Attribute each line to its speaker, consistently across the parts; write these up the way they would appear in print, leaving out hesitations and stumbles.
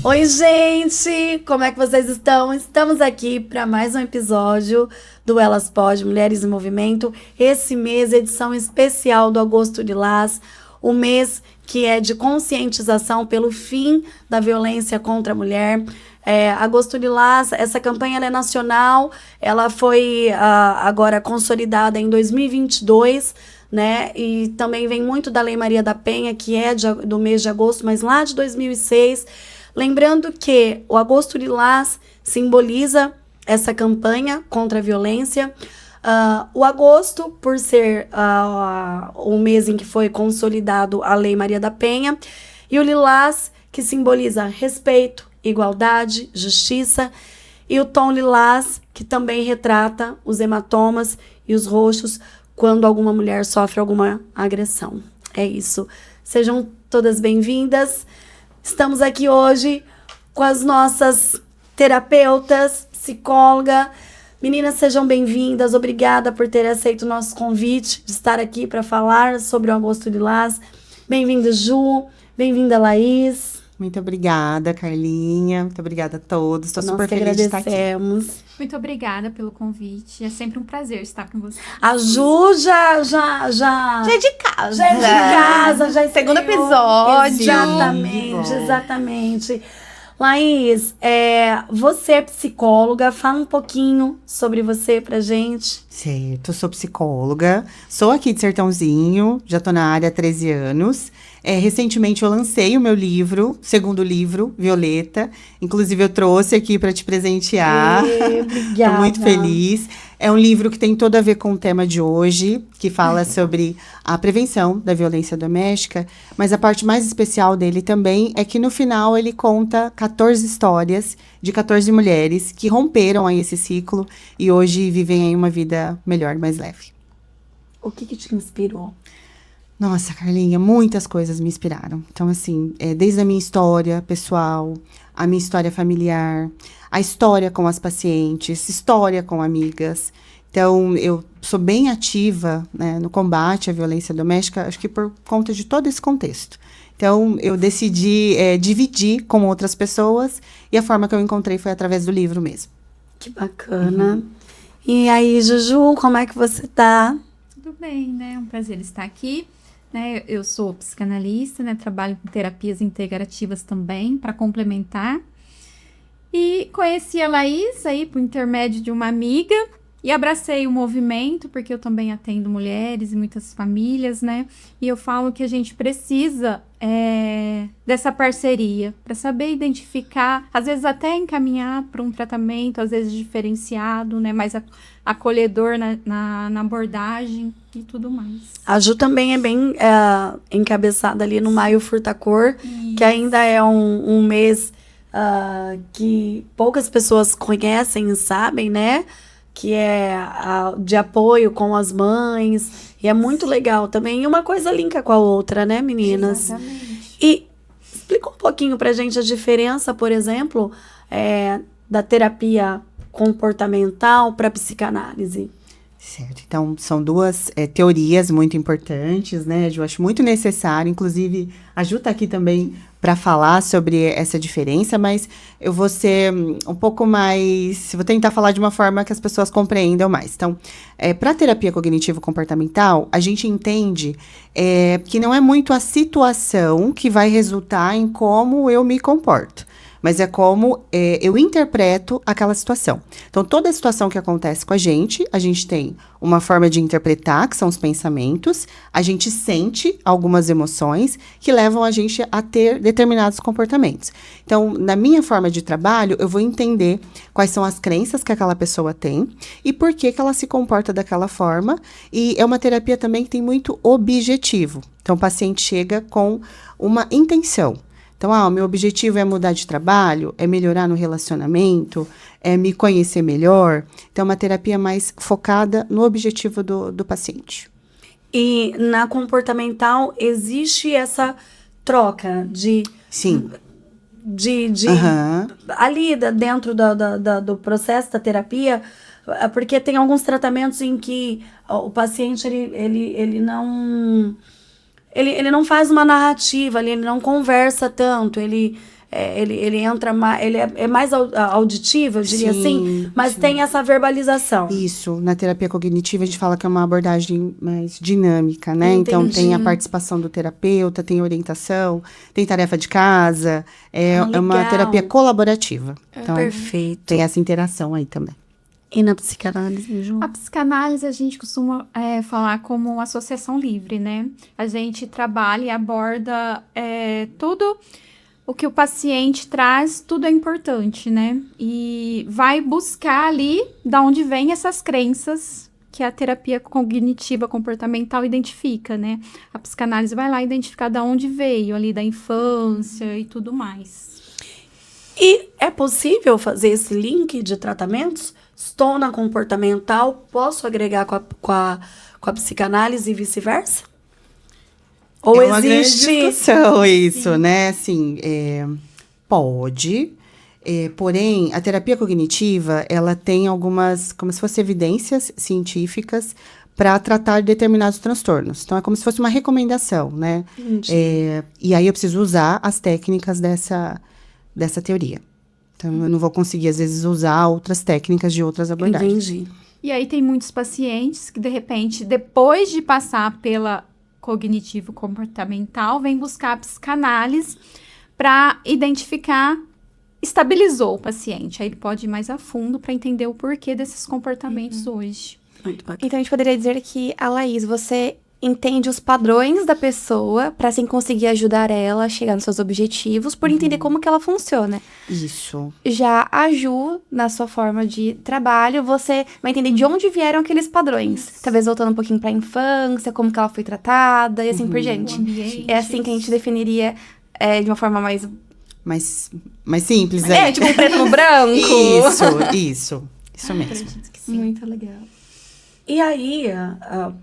Speaker 1: Oi, gente! Como é que vocês estão? Estamos aqui para mais um episódio do Elas Pode, Mulheres em Movimento. Esse mês, edição especial do Agosto Lilás, o mês que é de conscientização pelo fim da violência contra a mulher. Agosto Lilás, essa campanha ela é nacional, ela foi agora consolidada em 2022, né? E também vem muito da Lei Maria da Penha, que é do mês de agosto, mas lá de 2006. Lembrando que o Agosto Lilás simboliza essa campanha contra a violência. O agosto, por ser o mês em que foi consolidado a Lei Maria da Penha, e o lilás, que simboliza respeito, igualdade, justiça, e o tom lilás, que também retrata os hematomas e os roxos quando alguma mulher sofre alguma agressão. É isso. Sejam todas bem-vindas. Estamos aqui hoje com as nossas terapeutas, psicóloga. Meninas, sejam bem-vindas. Obrigada por ter aceito o nosso convite de estar aqui para falar sobre o Agosto Lilás. Bem-vinda, Ju. Bem-vinda, Laís.
Speaker 2: Muito obrigada, Carlinha. Muito obrigada a todos. Estou super feliz de estar aqui.
Speaker 3: Muito obrigada pelo convite. É sempre um prazer estar com você.
Speaker 1: A Ju já
Speaker 3: é de casa.
Speaker 1: Já é de casa, já é
Speaker 3: segundo episódio.
Speaker 1: Exatamente. Laís, você é psicóloga, fala um pouquinho sobre você pra gente.
Speaker 2: Certo, sou psicóloga, sou aqui de Sertãozinho, já tô na área há 13 anos. Recentemente eu lancei o meu livro, segundo livro, Violeta. Inclusive eu trouxe aqui para te presentear.
Speaker 1: Obrigada.
Speaker 2: Tô muito feliz. É um livro que tem tudo a ver com o tema de hoje, que fala sobre a prevenção da violência doméstica, mas a parte mais especial dele também é que no final ele conta 14 histórias de 14 mulheres que romperam aí esse ciclo e hoje vivem aí uma vida melhor, mais leve.
Speaker 1: O que te inspirou?
Speaker 2: Nossa, Carlinha, muitas coisas me inspiraram. Então, assim, desde a minha história pessoal, a minha história familiar, a história com as pacientes, história com amigas. Então, eu sou bem ativa, né, no combate à violência doméstica, acho que por conta de todo esse contexto. Então, eu decidi dividir com outras pessoas e a forma que eu encontrei foi através do livro mesmo.
Speaker 1: Que bacana. E aí, Juju, como é que você tá?
Speaker 3: Tudo bem, né? É um prazer estar aqui. Eu sou psicanalista, né? Trabalho com terapias integrativas também, para complementar. E conheci a Laís aí por intermédio de uma amiga e abracei o movimento, porque eu também atendo mulheres e muitas famílias, né? E eu falo que a gente precisa dessa parceria para saber identificar, às vezes até encaminhar para um tratamento, às vezes diferenciado, né? Mais acolhedor na abordagem e tudo mais.
Speaker 1: A Ju também é bem encabeçada ali no Maio Furtacor, que ainda é um mês que poucas pessoas conhecem e sabem, né? Que é de apoio com as mães. E é muito legal também. E uma coisa linka com a outra, né, meninas?
Speaker 3: Exatamente.
Speaker 1: E explica um pouquinho pra gente a diferença, por exemplo, da terapia comportamental para psicanálise.
Speaker 2: Certo, então são duas teorias muito importantes, né, Ju? Acho muito necessário, inclusive a Ju tá aqui também para falar sobre essa diferença, mas eu vou ser um pouco mais, vou tentar falar de uma forma que as pessoas compreendam mais. Então, para a terapia cognitivo-comportamental, a gente entende que não é muito a situação que vai resultar em como eu me comporto, mas é como eu interpreto aquela situação. Então, toda situação que acontece com a gente tem uma forma de interpretar, que são os pensamentos, a gente sente algumas emoções que levam a gente a ter determinados comportamentos. Então, na minha forma de trabalho, eu vou entender quais são as crenças que aquela pessoa tem e por que ela se comporta daquela forma. E é uma terapia também que tem muito objetivo. Então, o paciente chega com uma intenção. Então, o meu objetivo é mudar de trabalho, é melhorar no relacionamento, é me conhecer melhor. Então, é uma terapia mais focada no objetivo do paciente.
Speaker 1: E na comportamental existe essa troca de...
Speaker 2: Sim.
Speaker 1: Ali dentro do processo da terapia, porque tem alguns tratamentos em que o paciente ele não faz uma narrativa, ele não conversa tanto, ele ele entra mais, ele é mais auditivo, eu diria
Speaker 2: Sim,
Speaker 1: assim, mas
Speaker 2: sim.
Speaker 1: tem essa verbalização.
Speaker 2: Isso, na terapia cognitiva a gente fala que é uma abordagem mais dinâmica, né? Então
Speaker 1: Entendi.
Speaker 2: tem a participação do terapeuta, tem orientação, tem tarefa de casa, é uma
Speaker 1: legal.
Speaker 2: terapia colaborativa. Então
Speaker 1: Perfeito.
Speaker 2: tem essa interação aí também.
Speaker 1: E na psicanálise, Ju?
Speaker 3: A psicanálise a gente costuma falar como associação livre, né? A gente trabalha e aborda tudo o que o paciente traz, tudo é importante, né? E vai buscar ali da onde vêm essas crenças que a terapia cognitiva comportamental identifica, né? A psicanálise vai lá identificar da onde veio, ali da infância e tudo mais.
Speaker 1: E é possível fazer esse link de tratamentos? Estou na comportamental, posso agregar com a psicanálise e vice-versa? Ou
Speaker 2: é uma
Speaker 1: existe...
Speaker 2: grande discussão isso, né? Assim, pode, porém, a terapia cognitiva, ela tem algumas, como se fossem evidências científicas para tratar determinados transtornos. Então, é como se fosse uma recomendação, né? E aí eu preciso usar as técnicas dessa teoria. Então, eu não vou conseguir, às vezes, usar outras técnicas de outras abordagens.
Speaker 1: Entendi.
Speaker 3: E aí tem muitos pacientes que, de repente, depois de passar pela cognitivo-comportamental, vem buscar a psicanálise para identificar, estabilizou o paciente. Aí ele pode ir mais a fundo para entender o porquê desses comportamentos hoje.
Speaker 1: Muito bacana.
Speaker 4: Então, a gente poderia dizer que, a Laís, você entende os padrões da pessoa para, assim, conseguir ajudar ela a chegar nos seus objetivos, por entender como que ela funciona.
Speaker 2: Isso.
Speaker 4: Já a Ju, na sua forma de trabalho, você vai entender de onde vieram aqueles padrões. Talvez voltando um pouquinho para a infância, como que ela foi tratada e assim por diante.
Speaker 3: O ambiente.
Speaker 4: É assim que a gente definiria de uma forma mais...
Speaker 2: Mais simples, né?
Speaker 4: tipo um preto no branco.
Speaker 2: Isso mesmo.
Speaker 3: Acredito que sim.
Speaker 4: Muito legal.
Speaker 1: E aí,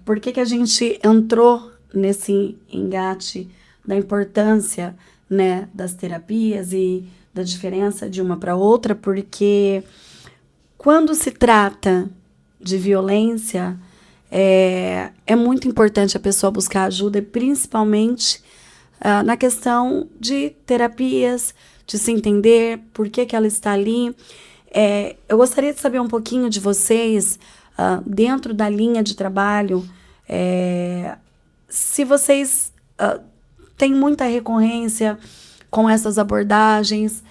Speaker 1: por que a gente entrou nesse engate da importância, né, das terapias e da diferença de uma para outra? Porque quando se trata de violência, é muito importante a pessoa buscar ajuda, e principalmente na questão de terapias, de se entender por que ela está ali. Eu gostaria de saber um pouquinho de vocês, dentro da linha de trabalho, se vocês têm muita recorrência com essas abordagens,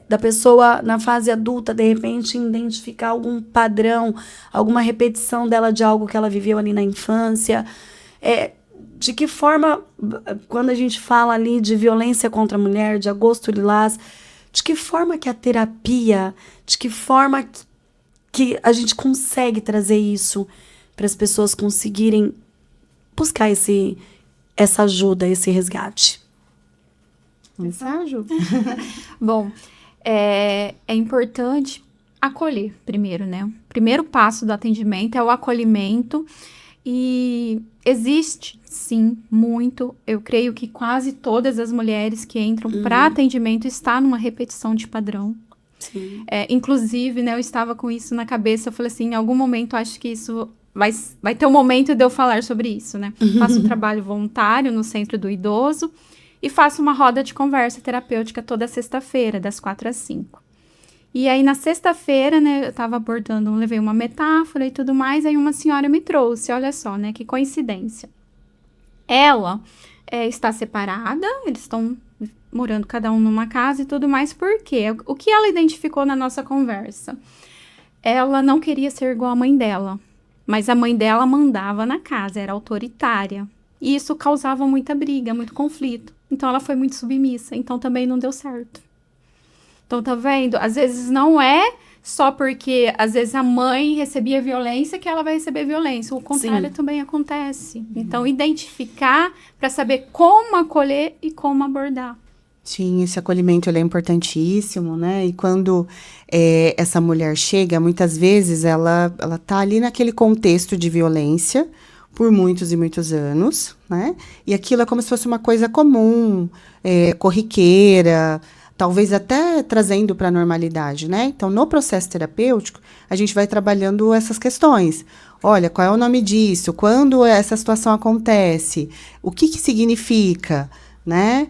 Speaker 1: da pessoa na fase adulta, de repente, identificar algum padrão, alguma repetição dela de algo que ela viveu ali na infância. De que forma, quando a gente fala ali de violência contra a mulher, de agosto lilás, de que forma que a terapia, de que forma que a gente consegue trazer isso para as pessoas conseguirem buscar essa ajuda, esse resgate?
Speaker 2: Mensagem?
Speaker 3: Bom, é importante acolher primeiro, né? O primeiro passo do atendimento é o acolhimento. E existe, sim, muito. Eu creio que quase todas as mulheres que entram para atendimento estão numa repetição de padrão.
Speaker 1: Sim.
Speaker 3: Inclusive, né, eu estava com isso na cabeça. Eu falei assim, em algum momento, acho que isso vai ter um momento de eu falar sobre isso, né? Faço um trabalho voluntário no Centro do Idoso e faço uma roda de conversa terapêutica toda sexta-feira, das 4 às 5. E aí, na sexta-feira, né, eu tava abordando, levei uma metáfora e tudo mais, aí uma senhora me trouxe, olha só, né, que coincidência. Ela está separada, eles estão morando cada um numa casa e tudo mais, por quê? O que ela identificou na nossa conversa? Ela não queria ser igual à mãe dela, mas a mãe dela mandava na casa, era autoritária. E isso causava muita briga, muito conflito. Então, ela foi muito submissa, então também não deu certo. Então, tá vendo? Às vezes não é só porque, às vezes, a mãe recebia violência que ela vai receber violência. O contrário também acontece. Então, identificar para saber como acolher e como abordar.
Speaker 2: Sim, esse acolhimento ele é importantíssimo, né? E quando essa mulher chega, muitas vezes ela tá ali naquele contexto de violência por muitos e muitos anos, né? E aquilo é como se fosse uma coisa comum, corriqueira, talvez até trazendo para a normalidade, né? Então, no processo terapêutico, a gente vai trabalhando essas questões. Olha, qual é o nome disso? Quando essa situação acontece? O que significa? né?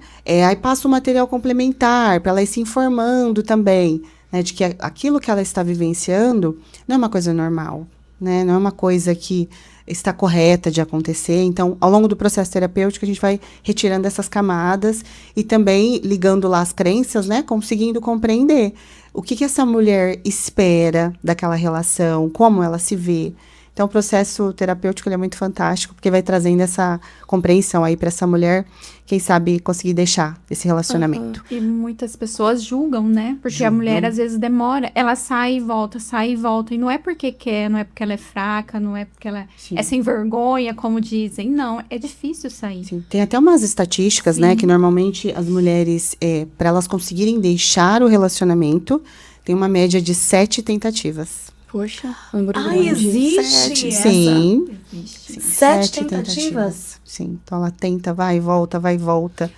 Speaker 2: Aí passa o material complementar para ela ir se informando também, né? De que aquilo que ela está vivenciando não é uma coisa normal, né? Não é uma coisa que está correta de acontecer. Então, ao longo do processo terapêutico, a gente vai retirando essas camadas e também ligando lá as crenças, né? Conseguindo compreender o que essa mulher espera daquela relação, como ela se vê. Então, o processo terapêutico ele é muito fantástico, porque vai trazendo essa compreensão aí para essa mulher, quem sabe conseguir deixar esse relacionamento.
Speaker 3: E muitas pessoas julgam, né? Porque a mulher, às vezes, demora. Ela sai e volta, sai e volta. E não é porque quer, não é porque ela é fraca, não é porque ela é sem vergonha, como dizem. Não, é difícil sair.
Speaker 2: Sim. Tem até umas estatísticas, né? Que normalmente as mulheres, para elas conseguirem deixar o relacionamento, tem uma média de 7 tentativas.
Speaker 4: Poxa, um número
Speaker 1: Ai,
Speaker 4: grande.
Speaker 1: existe essa?
Speaker 2: Sim.
Speaker 3: Existe.
Speaker 1: 7 tentativas?
Speaker 2: Sim. Então ela tenta, vai e volta, vai e volta.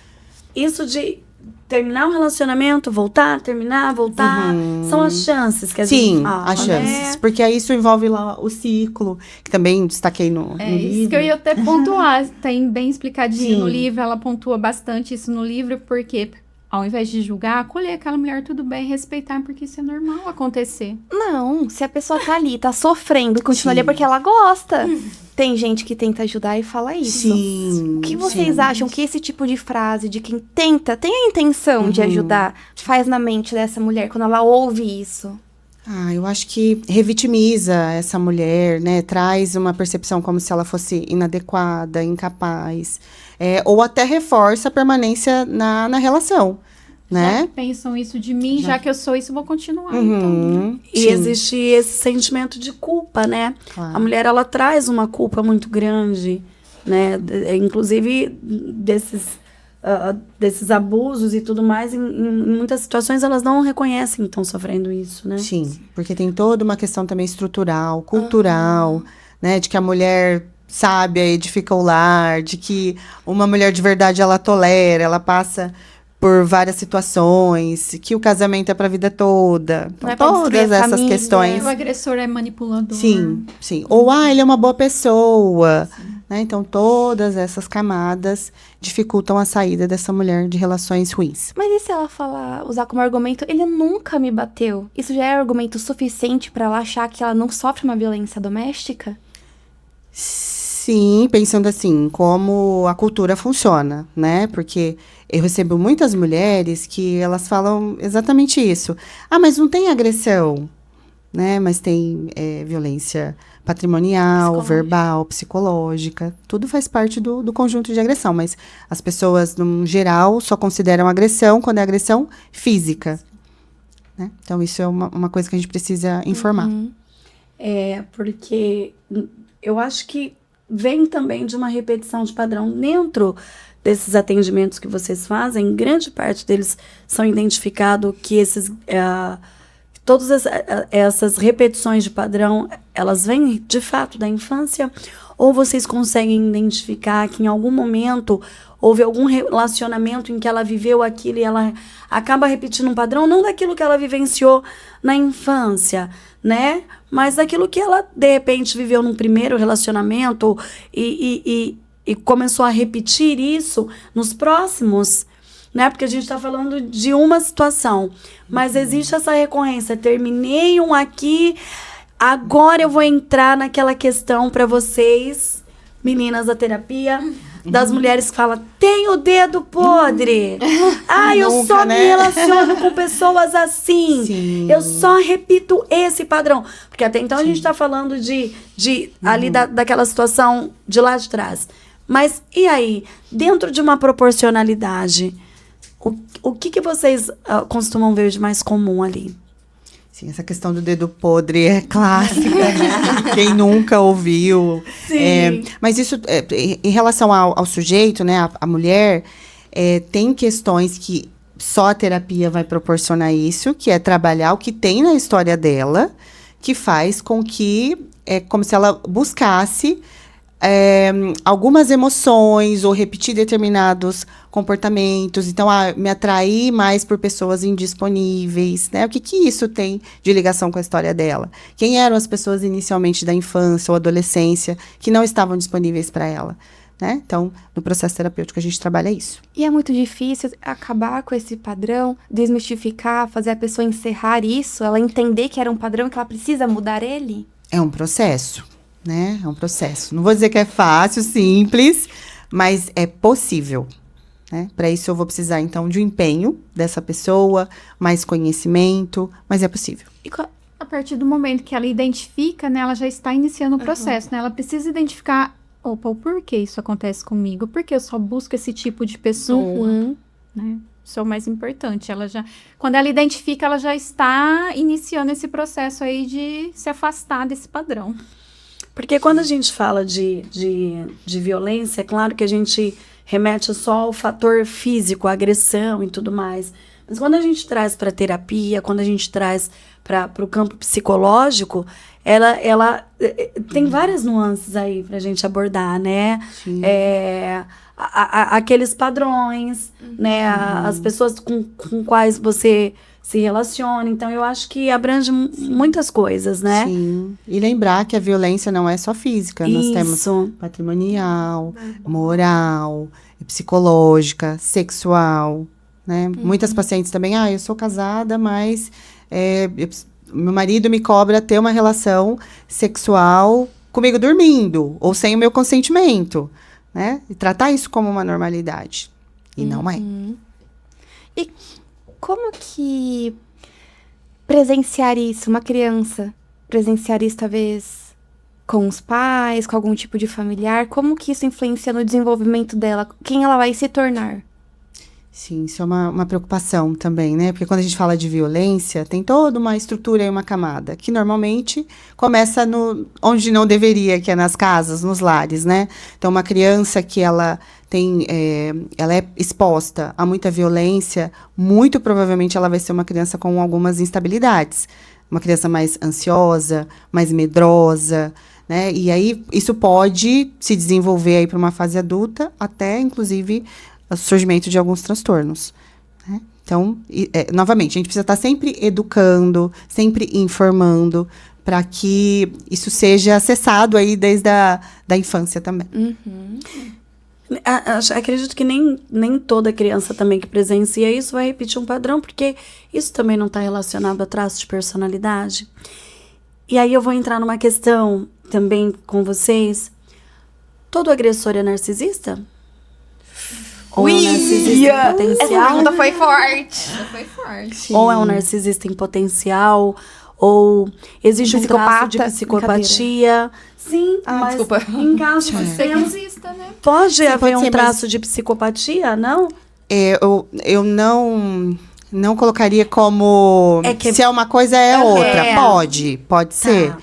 Speaker 1: Isso de terminar um relacionamento, voltar, terminar, voltar, são as chances que a gente
Speaker 2: Sim,
Speaker 1: fala,
Speaker 2: as chances.
Speaker 1: né?
Speaker 2: Porque aí isso envolve lá o ciclo, que também destaquei no
Speaker 3: É
Speaker 2: livro.
Speaker 3: isso que eu ia até pontuar. Tem bem explicadinho
Speaker 2: Sim.
Speaker 3: no livro. Ela pontua bastante isso no livro, porque ao invés de julgar, acolher aquela mulher, tudo bem, respeitar, porque isso é normal acontecer.
Speaker 4: Não, se a pessoa tá ali, tá sofrendo, continua
Speaker 2: Sim.
Speaker 4: ali porque ela gosta. Tem gente que tenta ajudar e fala isso.
Speaker 2: Sim.
Speaker 4: O que vocês
Speaker 2: sim.
Speaker 4: acham que esse tipo de frase de quem tenta, tem a intenção de ajudar, faz na mente dessa mulher quando ela ouve isso?
Speaker 2: Eu acho que revitimiza essa mulher, né? Traz uma percepção como se ela fosse inadequada, incapaz. Ou até reforça a permanência na relação,
Speaker 3: Já
Speaker 2: né?
Speaker 3: que pensam isso de mim, já que eu sou isso, eu vou continuar. Então,
Speaker 2: Uhum,
Speaker 1: E
Speaker 2: sim,
Speaker 1: existe esse sentimento de culpa, né?
Speaker 2: claro.
Speaker 1: A mulher, ela traz uma culpa muito grande, né? Inclusive, desses abusos e tudo mais, em muitas situações, elas não reconhecem que estão sofrendo isso, né?
Speaker 2: Sim, porque tem toda uma questão também estrutural, cultural, né? De que a mulher sábia edifica o lar, de que uma mulher de verdade ela tolera, ela passa por várias situações, que o casamento é para a vida toda. Então,
Speaker 4: Não é pra destruir
Speaker 2: todas
Speaker 4: a
Speaker 2: essas
Speaker 4: família.
Speaker 2: questões.
Speaker 3: o agressor é manipulador.
Speaker 2: Sim, sim. Ou, ele é uma boa pessoa. Né? Então, todas essas camadas dificultam a saída dessa mulher de relações ruins.
Speaker 4: Mas e se ela usar como argumento, ele nunca me bateu? Isso já é argumento suficiente pra ela achar que ela não sofre uma violência doméstica?
Speaker 2: Sim, pensando assim, como a cultura funciona, né? Porque eu recebo muitas mulheres que elas falam exatamente isso. Mas não tem agressão, né? Mas tem violência patrimonial, verbal, psicológica. Tudo faz parte do conjunto de agressão. Mas as pessoas, no geral, só consideram agressão quando é agressão física. Né? Então, isso é uma coisa que a gente precisa informar.
Speaker 1: Porque eu acho que vem também de uma repetição de padrão dentro desses atendimentos que vocês fazem. Grande parte deles são identificados que todas essas repetições de padrão, elas vêm de fato da infância, ou vocês conseguem identificar que em algum momento houve algum relacionamento em que ela viveu aquilo e ela acaba repetindo um padrão, não daquilo que ela vivenciou na infância, né? Mas daquilo que ela, de repente, viveu num primeiro relacionamento e começou a repetir isso nos próximos, né? Porque a gente está falando de uma situação, mas existe essa recorrência. Terminei um aqui, agora eu vou entrar naquela questão para vocês, meninas da terapia, das mulheres que falam, tem o dedo podre. Eu
Speaker 2: Nunca,
Speaker 1: só
Speaker 2: né?
Speaker 1: me relaciono com pessoas assim.
Speaker 2: Sim.
Speaker 1: Eu só repito esse padrão. Porque até então a gente está falando de ali daquela situação de lá de trás. Mas e aí? Dentro de uma proporcionalidade, o que vocês costumam ver de mais comum ali?
Speaker 2: Sim, essa questão do dedo podre é clássica, né? Quem nunca ouviu.
Speaker 1: Sim.
Speaker 2: Mas isso, em relação ao sujeito, né, a mulher, tem questões que só a terapia vai proporcionar isso, que é trabalhar o que tem na história dela, que faz com que, como se ela buscasse algumas emoções ou repetir determinados comportamentos. Então, me atrair mais por pessoas indisponíveis, né? O que isso tem de ligação com a história dela? Quem eram as pessoas inicialmente da infância ou adolescência que não estavam disponíveis para ela? né? Então, no processo terapêutico a gente trabalha isso.
Speaker 4: E é muito difícil acabar com esse padrão, desmistificar, fazer a pessoa encerrar isso, ela entender que era um padrão e que ela precisa mudar ele?
Speaker 2: É um processo, né? É um processo. Não vou dizer que é fácil, simples, mas é possível, né? Para isso eu vou precisar, então, de um empenho dessa pessoa, mais conhecimento, mas é possível.
Speaker 3: A partir do momento que ela identifica, né, ela já está iniciando o processo, né? Ela precisa identificar, opa, o porquê isso acontece comigo? Por que eu só busco esse tipo de pessoa, né? Isso é o mais importante. Quando ela identifica, ela já está iniciando esse processo aí de se afastar desse padrão.
Speaker 1: Porque quando a gente fala de violência, é claro que a gente remete só ao fator físico, a agressão e tudo mais. Mas quando a gente traz para terapia, quando a gente traz para o campo psicológico, ela tem várias nuances aí para a gente abordar, né? Aqueles padrões, né? As pessoas com quais você se relaciona. Então, eu acho que abrange muitas coisas, né?
Speaker 2: Sim. E lembrar que a violência não é só física. Nós temos patrimonial, moral, psicológica, sexual, né? Muitas pacientes também, eu sou casada, mas meu marido me cobra ter uma relação sexual comigo dormindo, ou sem o meu consentimento, né? E tratar isso como uma normalidade. E não é.
Speaker 4: E como que presenciar isso, uma criança presenciar isso talvez com os pais, com algum tipo de familiar, como que isso influencia no desenvolvimento dela? Quem ela vai se tornar?
Speaker 2: Sim, isso é uma preocupação também, né? Porque quando a gente fala de violência, tem toda uma estrutura e uma camada, que normalmente começa onde não deveria, que é nas casas, nos lares, né? Então, uma criança que ela é exposta a muita violência, muito provavelmente ela vai ser uma criança com algumas instabilidades. Uma criança mais ansiosa, mais medrosa, né? E aí, isso pode se desenvolver aí para uma fase adulta, até, inclusive, o surgimento de alguns transtornos, né? Então, novamente, a gente precisa estar sempre educando, sempre informando, para que isso seja acessado aí desde da infância também.
Speaker 1: Acredito que nem toda criança também que presencia isso vai repetir um padrão, porque isso também não está relacionado a traços de personalidade. E aí eu vou entrar numa questão também com vocês. Todo agressor é narcisista? Ou é um narcisista em potencial?
Speaker 4: Essa pergunta foi forte.
Speaker 3: Foi forte.
Speaker 1: Ou é um narcisista em potencial? Ou existe um traço de
Speaker 4: Psicopata?
Speaker 1: psicopatia? Sim, mas
Speaker 4: desculpa.
Speaker 1: em caso de
Speaker 3: Narcisista, né?
Speaker 1: pode haver
Speaker 2: ser,
Speaker 1: um traço de psicopatia, não?
Speaker 2: Eu não colocaria como se é uma coisa é outra. Pode ser.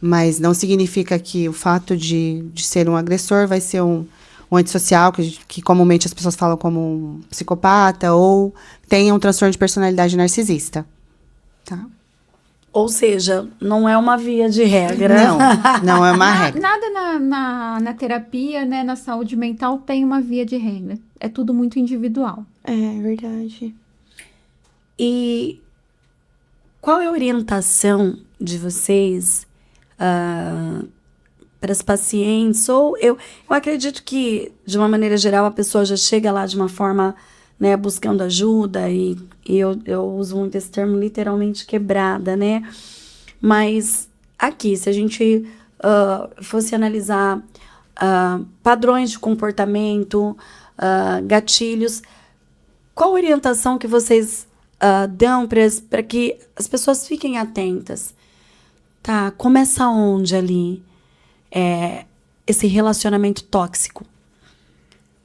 Speaker 2: Mas não significa que o fato de ser um agressor vai ser um antissocial, que comumente as pessoas falam como um psicopata, ou tenha um transtorno de personalidade narcisista. Tá?
Speaker 1: Ou seja, não é uma via de regra.
Speaker 2: Não é uma regra.
Speaker 3: Nada na terapia, né, na saúde mental tem uma via de regra. É tudo muito individual.
Speaker 4: É verdade.
Speaker 1: E qual é a orientação de vocês para as pacientes? Ou eu acredito que, de uma maneira geral, a pessoa já chega lá de uma forma, né, buscando ajuda, e eu uso muito esse termo, literalmente quebrada, né? Mas aqui, se a gente fosse analisar padrões de comportamento, gatilhos, qual a orientação que vocês dão para que as pessoas fiquem atentas? Tá, começa onde ali esse relacionamento tóxico?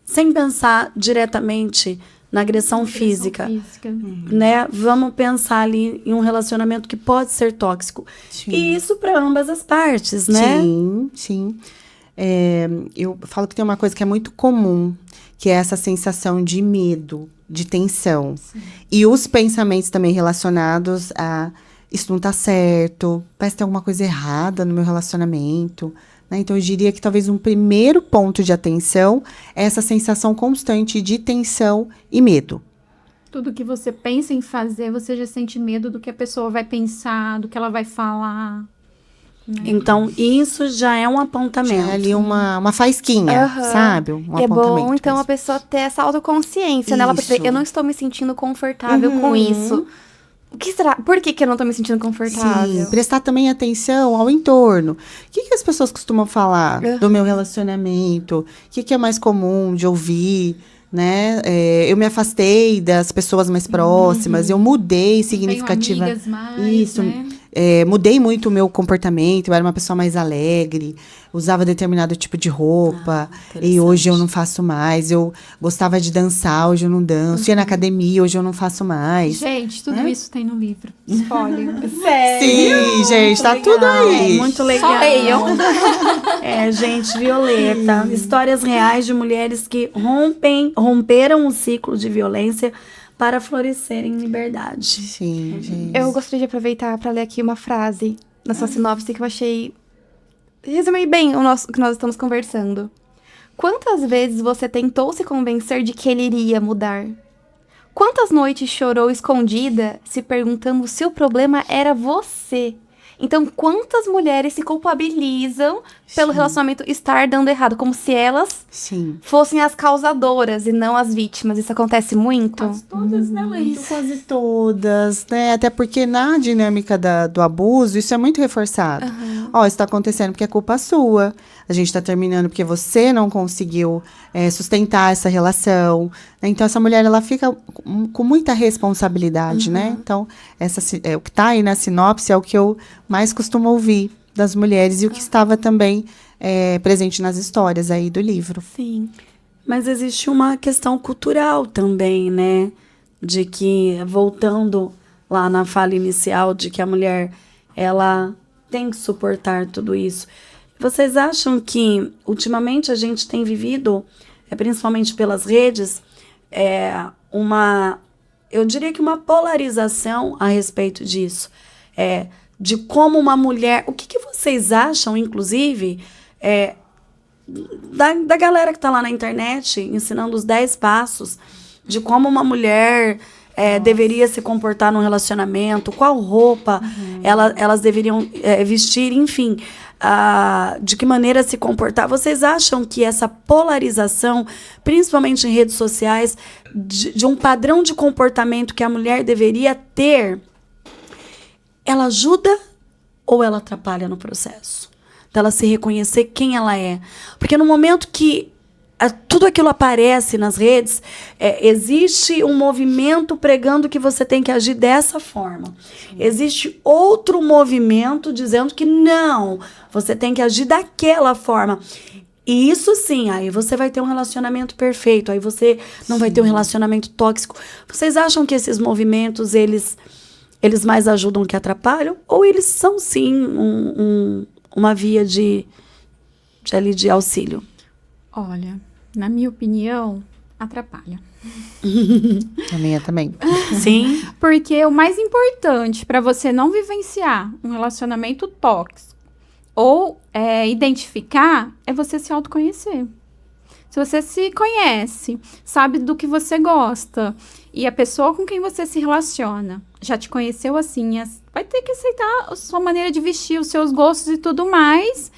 Speaker 1: Sem pensar diretamente na agressão física, né? Vamos pensar ali em um relacionamento que pode ser tóxico.
Speaker 2: Sim.
Speaker 1: E isso para ambas as partes, né?
Speaker 2: Sim. Eu falo que tem uma coisa que é muito comum, que é essa sensação de medo, de tensão. Sim. E os pensamentos também relacionados a isso não tá certo, parece que tem alguma coisa errada no meu relacionamento, né? Então, eu diria que talvez um primeiro ponto de atenção é essa sensação constante de tensão e medo.
Speaker 3: Tudo que você pensa em fazer, você já sente medo do que a pessoa vai pensar, do que ela vai falar.
Speaker 1: Então, isso já é um apontamento.
Speaker 2: Já é ali uma faísquinha,
Speaker 4: Aham.
Speaker 2: sabe? Um
Speaker 4: E é bom,
Speaker 2: apontamento
Speaker 4: então, a
Speaker 2: mesmo.
Speaker 4: pessoa ter essa autoconsciência, né? Ela
Speaker 2: Isso.
Speaker 4: perceber, eu não estou me sentindo confortável com isso. O que será? Por que eu não tô me sentindo confortável?
Speaker 2: Sim, prestar também atenção ao entorno. O que as pessoas costumam falar do meu relacionamento? O que é mais comum de ouvir, né? Eu me afastei das pessoas mais próximas, eu mudei significativa.
Speaker 3: Tenho amigas mais,
Speaker 2: Isso.
Speaker 3: né?
Speaker 2: Mudei muito o meu comportamento, eu era uma pessoa mais alegre, usava determinado tipo de roupa, e hoje eu não faço mais. Eu gostava de dançar, hoje eu não danço. Ia na academia, hoje eu não faço mais.
Speaker 3: Gente, tudo isso tem no livro. Spoiler.
Speaker 2: Sim, gente, tá tudo aí.
Speaker 1: Muito legal.
Speaker 3: Só leiam.
Speaker 1: Gente, Violeta. Histórias reais de mulheres que romperam o ciclo de violência para florescer em liberdade.
Speaker 2: Sim, gente.
Speaker 4: Eu gostaria de aproveitar para ler aqui uma frase na sua sinopse que eu achei... Resumei bem o que nós estamos conversando. Quantas vezes você tentou se convencer de que ele iria mudar? Quantas noites chorou escondida se perguntando se o problema era você? Então, quantas mulheres se culpabilizam pelo relacionamento estar dando errado, como se elas
Speaker 2: Sim.
Speaker 4: fossem as causadoras e não as vítimas. Isso acontece muito?
Speaker 3: Quase todas, né, Leito?
Speaker 2: Quase todas, né? Até porque na dinâmica do abuso, isso é muito reforçado. Ó, isso tá acontecendo porque é culpa sua. A gente tá terminando porque você não conseguiu sustentar essa relação. Então, essa mulher, ela fica com muita responsabilidade, né? Então, o que tá aí na sinopse é o que eu mais costumo ouvir das mulheres e o que estava também presente nas histórias aí do livro.
Speaker 4: Sim.
Speaker 1: Mas existe uma questão cultural também, né? De que, voltando lá na fala inicial, de que a mulher, ela tem que suportar tudo isso. Vocês acham que, ultimamente, a gente tem vivido, principalmente pelas redes, eu diria que uma polarização a respeito disso? De como uma mulher... O que vocês acham, inclusive, da galera que está lá na internet ensinando os 10 passos de como uma mulher deveria se comportar num relacionamento, qual roupa elas deveriam vestir, enfim, de que maneira se comportar. Vocês acham que essa polarização, principalmente em redes sociais, de um padrão de comportamento que a mulher deveria ter, ela ajuda ou ela atrapalha no processo? Dela se reconhecer quem ela é. Porque no momento que tudo aquilo aparece nas redes, existe um movimento pregando que você tem que agir dessa forma. Existe outro movimento dizendo que não, você tem que agir daquela forma. E isso sim, aí você vai ter um relacionamento perfeito, aí você não vai ter um relacionamento tóxico. Vocês acham que esses movimentos, eles mais ajudam que atrapalham? Ou eles são, sim, uma via de auxílio?
Speaker 3: Olha, na minha opinião, atrapalha.
Speaker 2: A minha também.
Speaker 1: Sim.
Speaker 3: Porque o mais importante para você não vivenciar um relacionamento tóxico ou identificar é você se autoconhecer. Se você se conhece, sabe do que você gosta e a pessoa com quem você se relaciona já te conheceu assim, vai ter que aceitar a sua maneira de vestir, os seus gostos e tudo mais.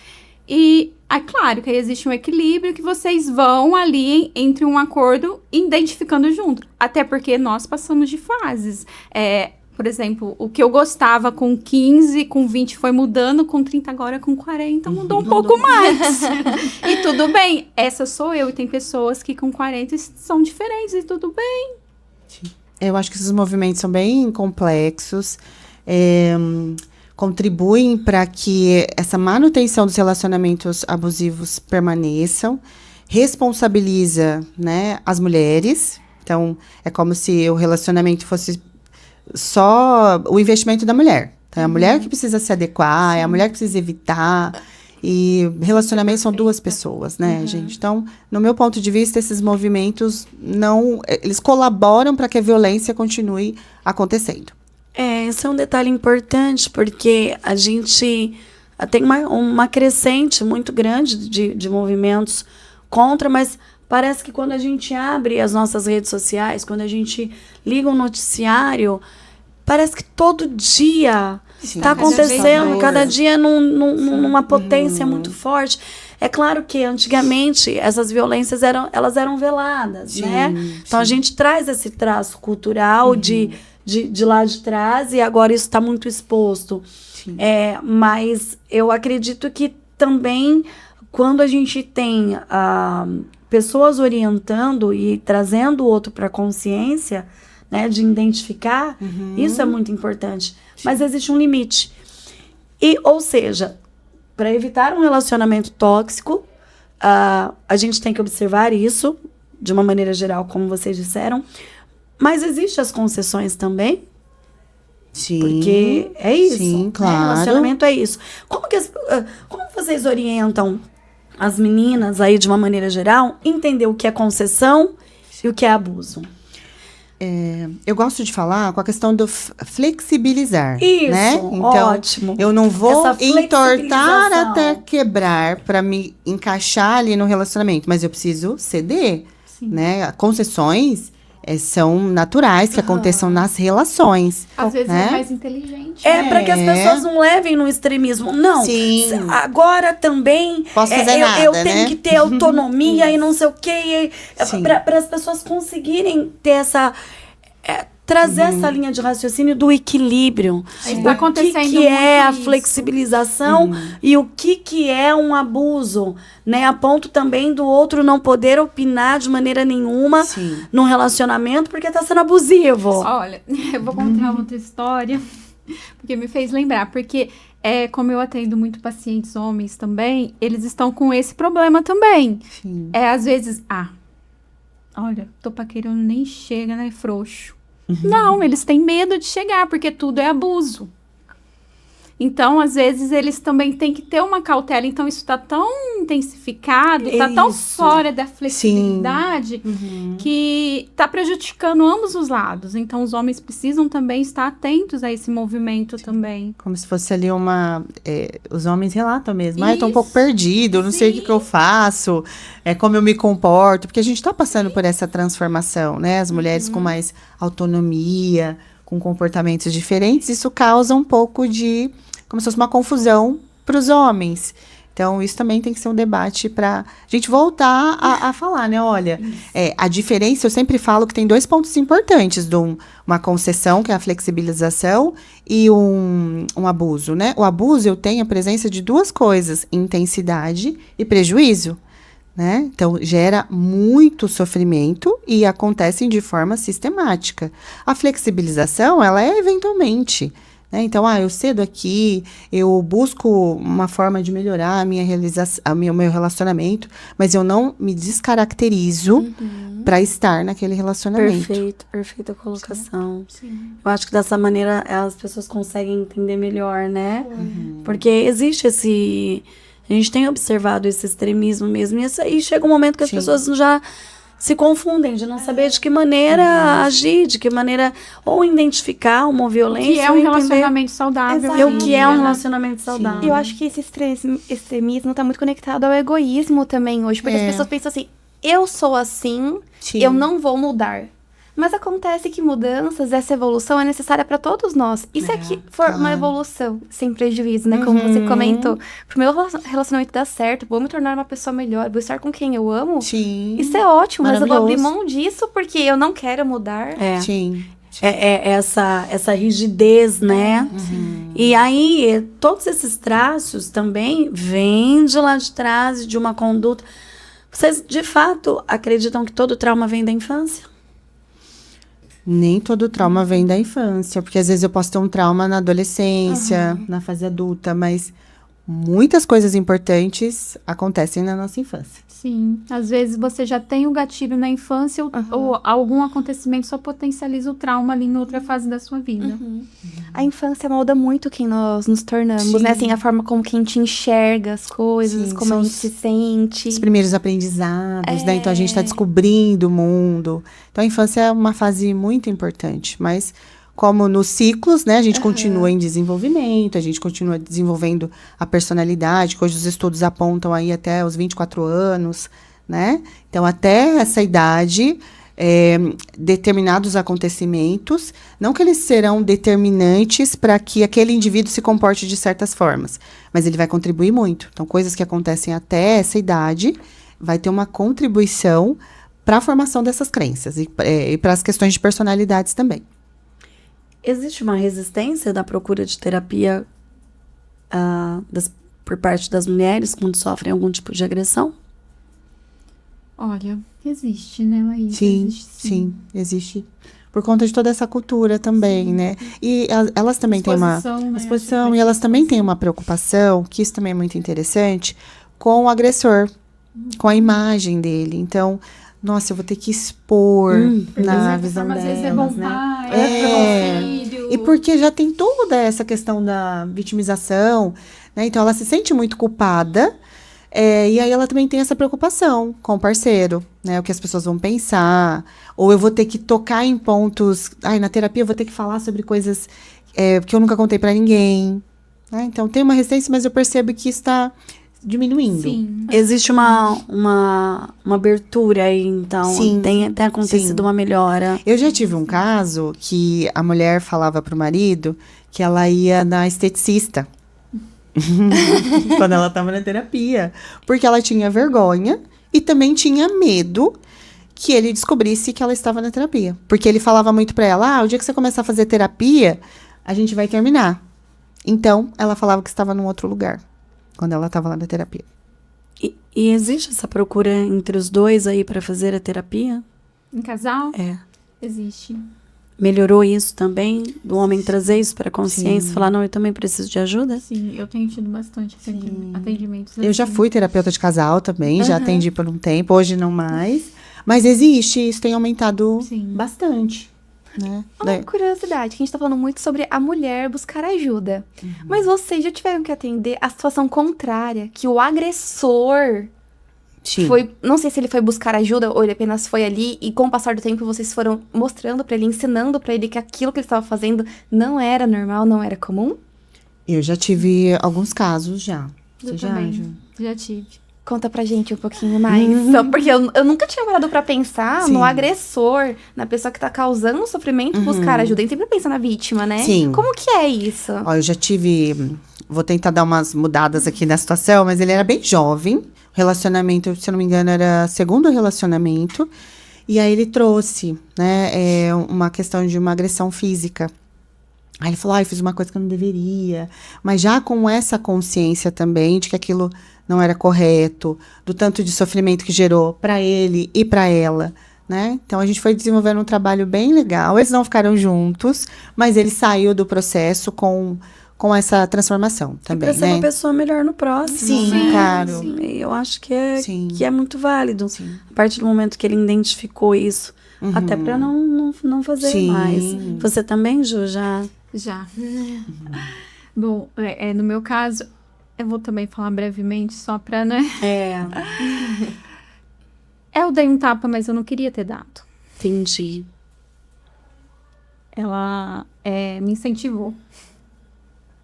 Speaker 3: E é claro que aí existe um equilíbrio que vocês vão ali entre um acordo identificando junto. Até porque nós passamos de fases. Por exemplo, o que eu gostava com 15, com 20 foi mudando, com 30 agora com 40 mudou um pouco mais. E tudo bem, essa sou eu. E tem pessoas que com 40 são diferentes e tudo bem.
Speaker 2: Eu acho que esses movimentos são bem complexos. Contribuem para que essa manutenção dos relacionamentos abusivos permaneçam, responsabiliza, né, as mulheres. Então, é como se o relacionamento fosse só o investimento da mulher. Então, é a mulher que precisa se adequar, é a mulher que precisa evitar. E relacionamentos são duas pessoas, né, gente? Então, no meu ponto de vista, esses movimentos eles colaboram para que a violência continue acontecendo.
Speaker 1: Esse é um detalhe importante, porque a gente tem uma crescente muito grande de movimentos contra, mas parece que quando a gente abre as nossas redes sociais, quando a gente liga um noticiário, parece que todo dia
Speaker 2: Sim.
Speaker 1: Tá
Speaker 3: Cada vez
Speaker 1: acontecendo
Speaker 3: mais.
Speaker 1: cada dia numa potência muito forte. É claro que antigamente essas violências elas eram veladas,
Speaker 2: Sim,
Speaker 1: né? Então a
Speaker 2: sim.
Speaker 1: gente traz esse traço cultural de lá de trás e agora isso está muito exposto.
Speaker 2: Sim.
Speaker 1: Mas eu acredito que também quando a gente tem pessoas orientando e trazendo o outro para a consciência, né, de identificar, isso é muito importante. Mas existe um limite. Ou seja, para evitar um relacionamento tóxico, a gente tem que observar isso de uma maneira geral, como vocês disseram. Mas existem as concessões também,
Speaker 2: Sim.
Speaker 1: porque é isso.
Speaker 2: Sim,
Speaker 1: né?
Speaker 2: claro.
Speaker 1: Relacionamento é isso. Como vocês orientam as meninas aí de uma maneira geral entender o que é concessão e o que é abuso?
Speaker 2: Eu gosto de falar com a questão do flexibilizar,
Speaker 1: Isso,
Speaker 2: né? Então,
Speaker 1: ótimo.
Speaker 2: eu não vou
Speaker 1: Essa
Speaker 2: entortar
Speaker 1: flexibilização.
Speaker 2: até quebrar para me encaixar ali no relacionamento, mas eu preciso ceder, né? Concessões são naturais que aconteçam nas relações.
Speaker 3: Às vezes
Speaker 2: né?
Speaker 3: é mais inteligente.
Speaker 1: Para que as pessoas não levem no extremismo. Não.
Speaker 2: Sim.
Speaker 1: Agora também
Speaker 2: Posso fazer
Speaker 1: eu
Speaker 2: nada,
Speaker 1: tenho
Speaker 2: né?
Speaker 1: que ter autonomia e não sei o quê.
Speaker 2: Sim.
Speaker 1: Para as pessoas conseguirem ter essa. Trazer essa linha de raciocínio do equilíbrio.
Speaker 3: Está acontecendo
Speaker 1: O que é a
Speaker 3: muito isso.
Speaker 1: flexibilização e o que é um abuso, né? A ponto também do outro não poder opinar de maneira nenhuma
Speaker 2: Sim.
Speaker 1: num relacionamento porque está sendo abusivo.
Speaker 3: Olha, eu vou contar outra história, porque me fez lembrar, porque como eu atendo muito pacientes homens também, eles estão com esse problema também.
Speaker 2: Sim.
Speaker 3: Às vezes, olha, tô paquerando, nem chega, né, frouxo. Não, eles têm medo de chegar, porque tudo é abuso. Então, às vezes, eles também têm que ter uma cautela. Então, isso está tão intensificado, está tão
Speaker 1: Isso.
Speaker 3: fora da flexibilidade, que está prejudicando ambos os lados. Então, os homens precisam também estar atentos a esse movimento também.
Speaker 2: Como se fosse ali os homens relatam mesmo. Eu tô um pouco
Speaker 3: Isso.
Speaker 2: perdido, eu não sei o que eu faço, como eu me comporto. Porque a gente tá passando por essa transformação, né? As mulheres com mais autonomia, com comportamentos diferentes. Isso causa um pouco de... como se fosse uma confusão para os homens. Então, isso também tem que ser um debate para a gente voltar a falar, né? Olha, a diferença, eu sempre falo que tem 2 pontos importantes de uma concessão, que é a flexibilização, e um abuso, né? O abuso, eu tenho a presença de 2 coisas, intensidade e prejuízo, né? Então, gera muito sofrimento e acontecem de forma sistemática. A flexibilização, ela é eventualmente... né? Então, eu cedo aqui, eu busco uma forma de melhorar a minha realização, o meu relacionamento, mas eu não me descaracterizo para estar naquele relacionamento.
Speaker 1: Perfeita colocação.
Speaker 3: Sim.
Speaker 1: Eu acho que dessa maneira as pessoas conseguem entender melhor, né? Porque existe a gente tem observado esse extremismo mesmo, e chega um momento que as
Speaker 2: Sim.
Speaker 1: pessoas já se confundem de não saber de que maneira agir, de que maneira ou identificar uma violência.
Speaker 3: Que é
Speaker 1: ou
Speaker 3: um
Speaker 1: entender
Speaker 3: relacionamento saudável.
Speaker 4: Exato.
Speaker 1: o que é um
Speaker 3: né?
Speaker 1: relacionamento saudável.
Speaker 4: E eu acho que esse extremismo tá muito conectado ao egoísmo também hoje. Porque as pessoas pensam assim, eu sou assim,
Speaker 2: Sim.
Speaker 4: eu não vou mudar. Mas acontece que mudanças, essa evolução é necessária para todos nós. E se aqui for uma
Speaker 2: claro.
Speaker 4: evolução sem prejuízo, né? Como você comentou, pro meu relacionamento dar certo, vou me tornar uma pessoa melhor, vou estar com quem eu amo.
Speaker 2: Sim.
Speaker 4: Isso é ótimo, mas eu vou abrir
Speaker 2: Maravilhoso.
Speaker 4: mão disso porque eu não quero mudar.
Speaker 2: Sim.
Speaker 1: Essa rigidez, né? E aí, todos esses traços também vêm de lá de trás, de uma conduta. Vocês, de fato, acreditam que todo trauma vem da infância?
Speaker 2: Nem todo trauma vem da infância, porque às vezes eu posso ter um trauma na adolescência, na fase adulta, mas muitas coisas importantes acontecem na nossa infância.
Speaker 3: Sim, às vezes você já tem o gatilho na infância ou algum acontecimento só potencializa o trauma ali em outra fase da sua vida.
Speaker 4: A infância molda muito quem nós nos tornamos,
Speaker 2: Sim.
Speaker 4: né? Assim, a forma como que a gente enxerga as coisas,
Speaker 2: Sim,
Speaker 4: como
Speaker 2: são
Speaker 4: a gente se sente.
Speaker 2: Os primeiros aprendizados, né? Então a gente está descobrindo o mundo. Então a infância é uma fase muito importante, mas como nos ciclos, né? A gente continua em desenvolvimento, a gente continua desenvolvendo a personalidade, que hoje os estudos apontam aí até os 24 anos, né? Então até essa idade determinados acontecimentos, não que eles serão determinantes para que aquele indivíduo se comporte de certas formas, mas ele vai contribuir muito. Então, coisas que acontecem até essa idade, vai ter uma contribuição para a formação dessas crenças e para as questões de personalidades também.
Speaker 1: Existe uma resistência da procura de terapia por parte das mulheres quando sofrem algum tipo de agressão?
Speaker 3: Olha, existe, né, Laís?
Speaker 2: Sim,
Speaker 3: Existe,
Speaker 2: sim, existe. Por conta de toda essa cultura também, né? E elas também têm uma exposição, e elas também têm uma preocupação, que isso também é muito interessante, com o agressor, com a imagem dele. Então, nossa, eu vou ter que expor na visão delas,
Speaker 3: às vezes é bom
Speaker 2: né?
Speaker 3: pai, é bom filho.
Speaker 2: E porque já tem toda essa questão da vitimização, né? Então, ela se sente muito culpada. E aí ela também tem essa preocupação com o parceiro, né? O que as pessoas vão pensar. Ou eu vou ter que tocar em pontos... na terapia eu vou ter que falar sobre coisas que eu nunca contei pra ninguém. Né? Então, tem uma resistência, mas eu percebo que isso está diminuindo.
Speaker 3: Sim.
Speaker 1: Existe uma abertura aí, então.
Speaker 2: Sim.
Speaker 1: Tem acontecido uma melhora.
Speaker 2: Eu já tive um caso que a mulher falava pro marido que ela ia na esteticista. Quando ela estava na terapia. Porque ela tinha vergonha e também tinha medo que ele descobrisse que ela estava na terapia. Porque ele falava muito pra ela, o dia que você começar a fazer terapia, a gente vai terminar. Então, ela falava que estava num outro lugar, quando ela estava lá na terapia.
Speaker 1: E existe essa procura entre os dois aí pra fazer a terapia?
Speaker 3: Em casal?
Speaker 1: É.
Speaker 3: Existe.
Speaker 1: Melhorou isso também? Do homem trazer isso pra consciência?
Speaker 2: Sim.
Speaker 1: Falar, não, eu também preciso de ajuda?
Speaker 3: Sim, eu tenho tido bastante atendimentos.
Speaker 2: Eu já
Speaker 3: assim.
Speaker 2: fui terapeuta de casal também, já atendi por um tempo, hoje não mais. Mas existe, isso tem aumentado
Speaker 3: Sim.
Speaker 2: bastante. Né?
Speaker 4: Uma curiosidade, que a gente tá falando muito sobre a mulher buscar ajuda. Mas vocês já tiveram que atender a situação contrária, que o agressor
Speaker 2: Sim.
Speaker 4: foi... Não sei se ele foi buscar ajuda ou ele apenas foi ali e com o passar do tempo vocês foram mostrando pra ele, ensinando pra ele que aquilo que ele estava fazendo não era normal, não era comum?
Speaker 2: Eu já tive alguns casos já.
Speaker 3: Eu
Speaker 2: Você já,
Speaker 3: também.
Speaker 2: Ju?
Speaker 3: Já tive.
Speaker 4: Conta pra gente um pouquinho mais. Só porque eu nunca tinha parado pra pensar
Speaker 2: Sim.
Speaker 4: no agressor, na pessoa que tá causando sofrimento, buscar ajuda. A gente sempre pensa na vítima, né?
Speaker 2: Sim.
Speaker 4: Como que é isso?
Speaker 2: Ó, eu já tive... Vou tentar dar umas mudadas aqui na situação, mas ele era bem jovem. Relacionamento, se eu não me engano, era segundo relacionamento. E aí ele trouxe, né, uma questão de uma agressão física. Aí ele falou, eu fiz uma coisa que eu não deveria. Mas já com essa consciência também de que aquilo não era correto, do tanto de sofrimento que gerou para ele e para ela, né? Então a gente foi desenvolvendo um trabalho bem legal. Eles não ficaram juntos, mas ele saiu do processo com essa transformação também,
Speaker 1: Pra ser
Speaker 2: né?
Speaker 1: uma pessoa melhor no próximo.
Speaker 2: Sim,
Speaker 1: né?
Speaker 2: claro.
Speaker 1: Sim, e eu acho que
Speaker 2: Sim.
Speaker 1: é muito válido.
Speaker 2: Sim.
Speaker 1: A partir do momento que ele identificou isso, até pra não fazer
Speaker 2: Sim.
Speaker 1: mais. Você também, Ju, já?
Speaker 3: Já. Bom, no meu caso, eu vou também falar brevemente, só pra, né? Eu dei um tapa, mas eu não queria ter dado.
Speaker 1: Entendi.
Speaker 3: Ela me incentivou.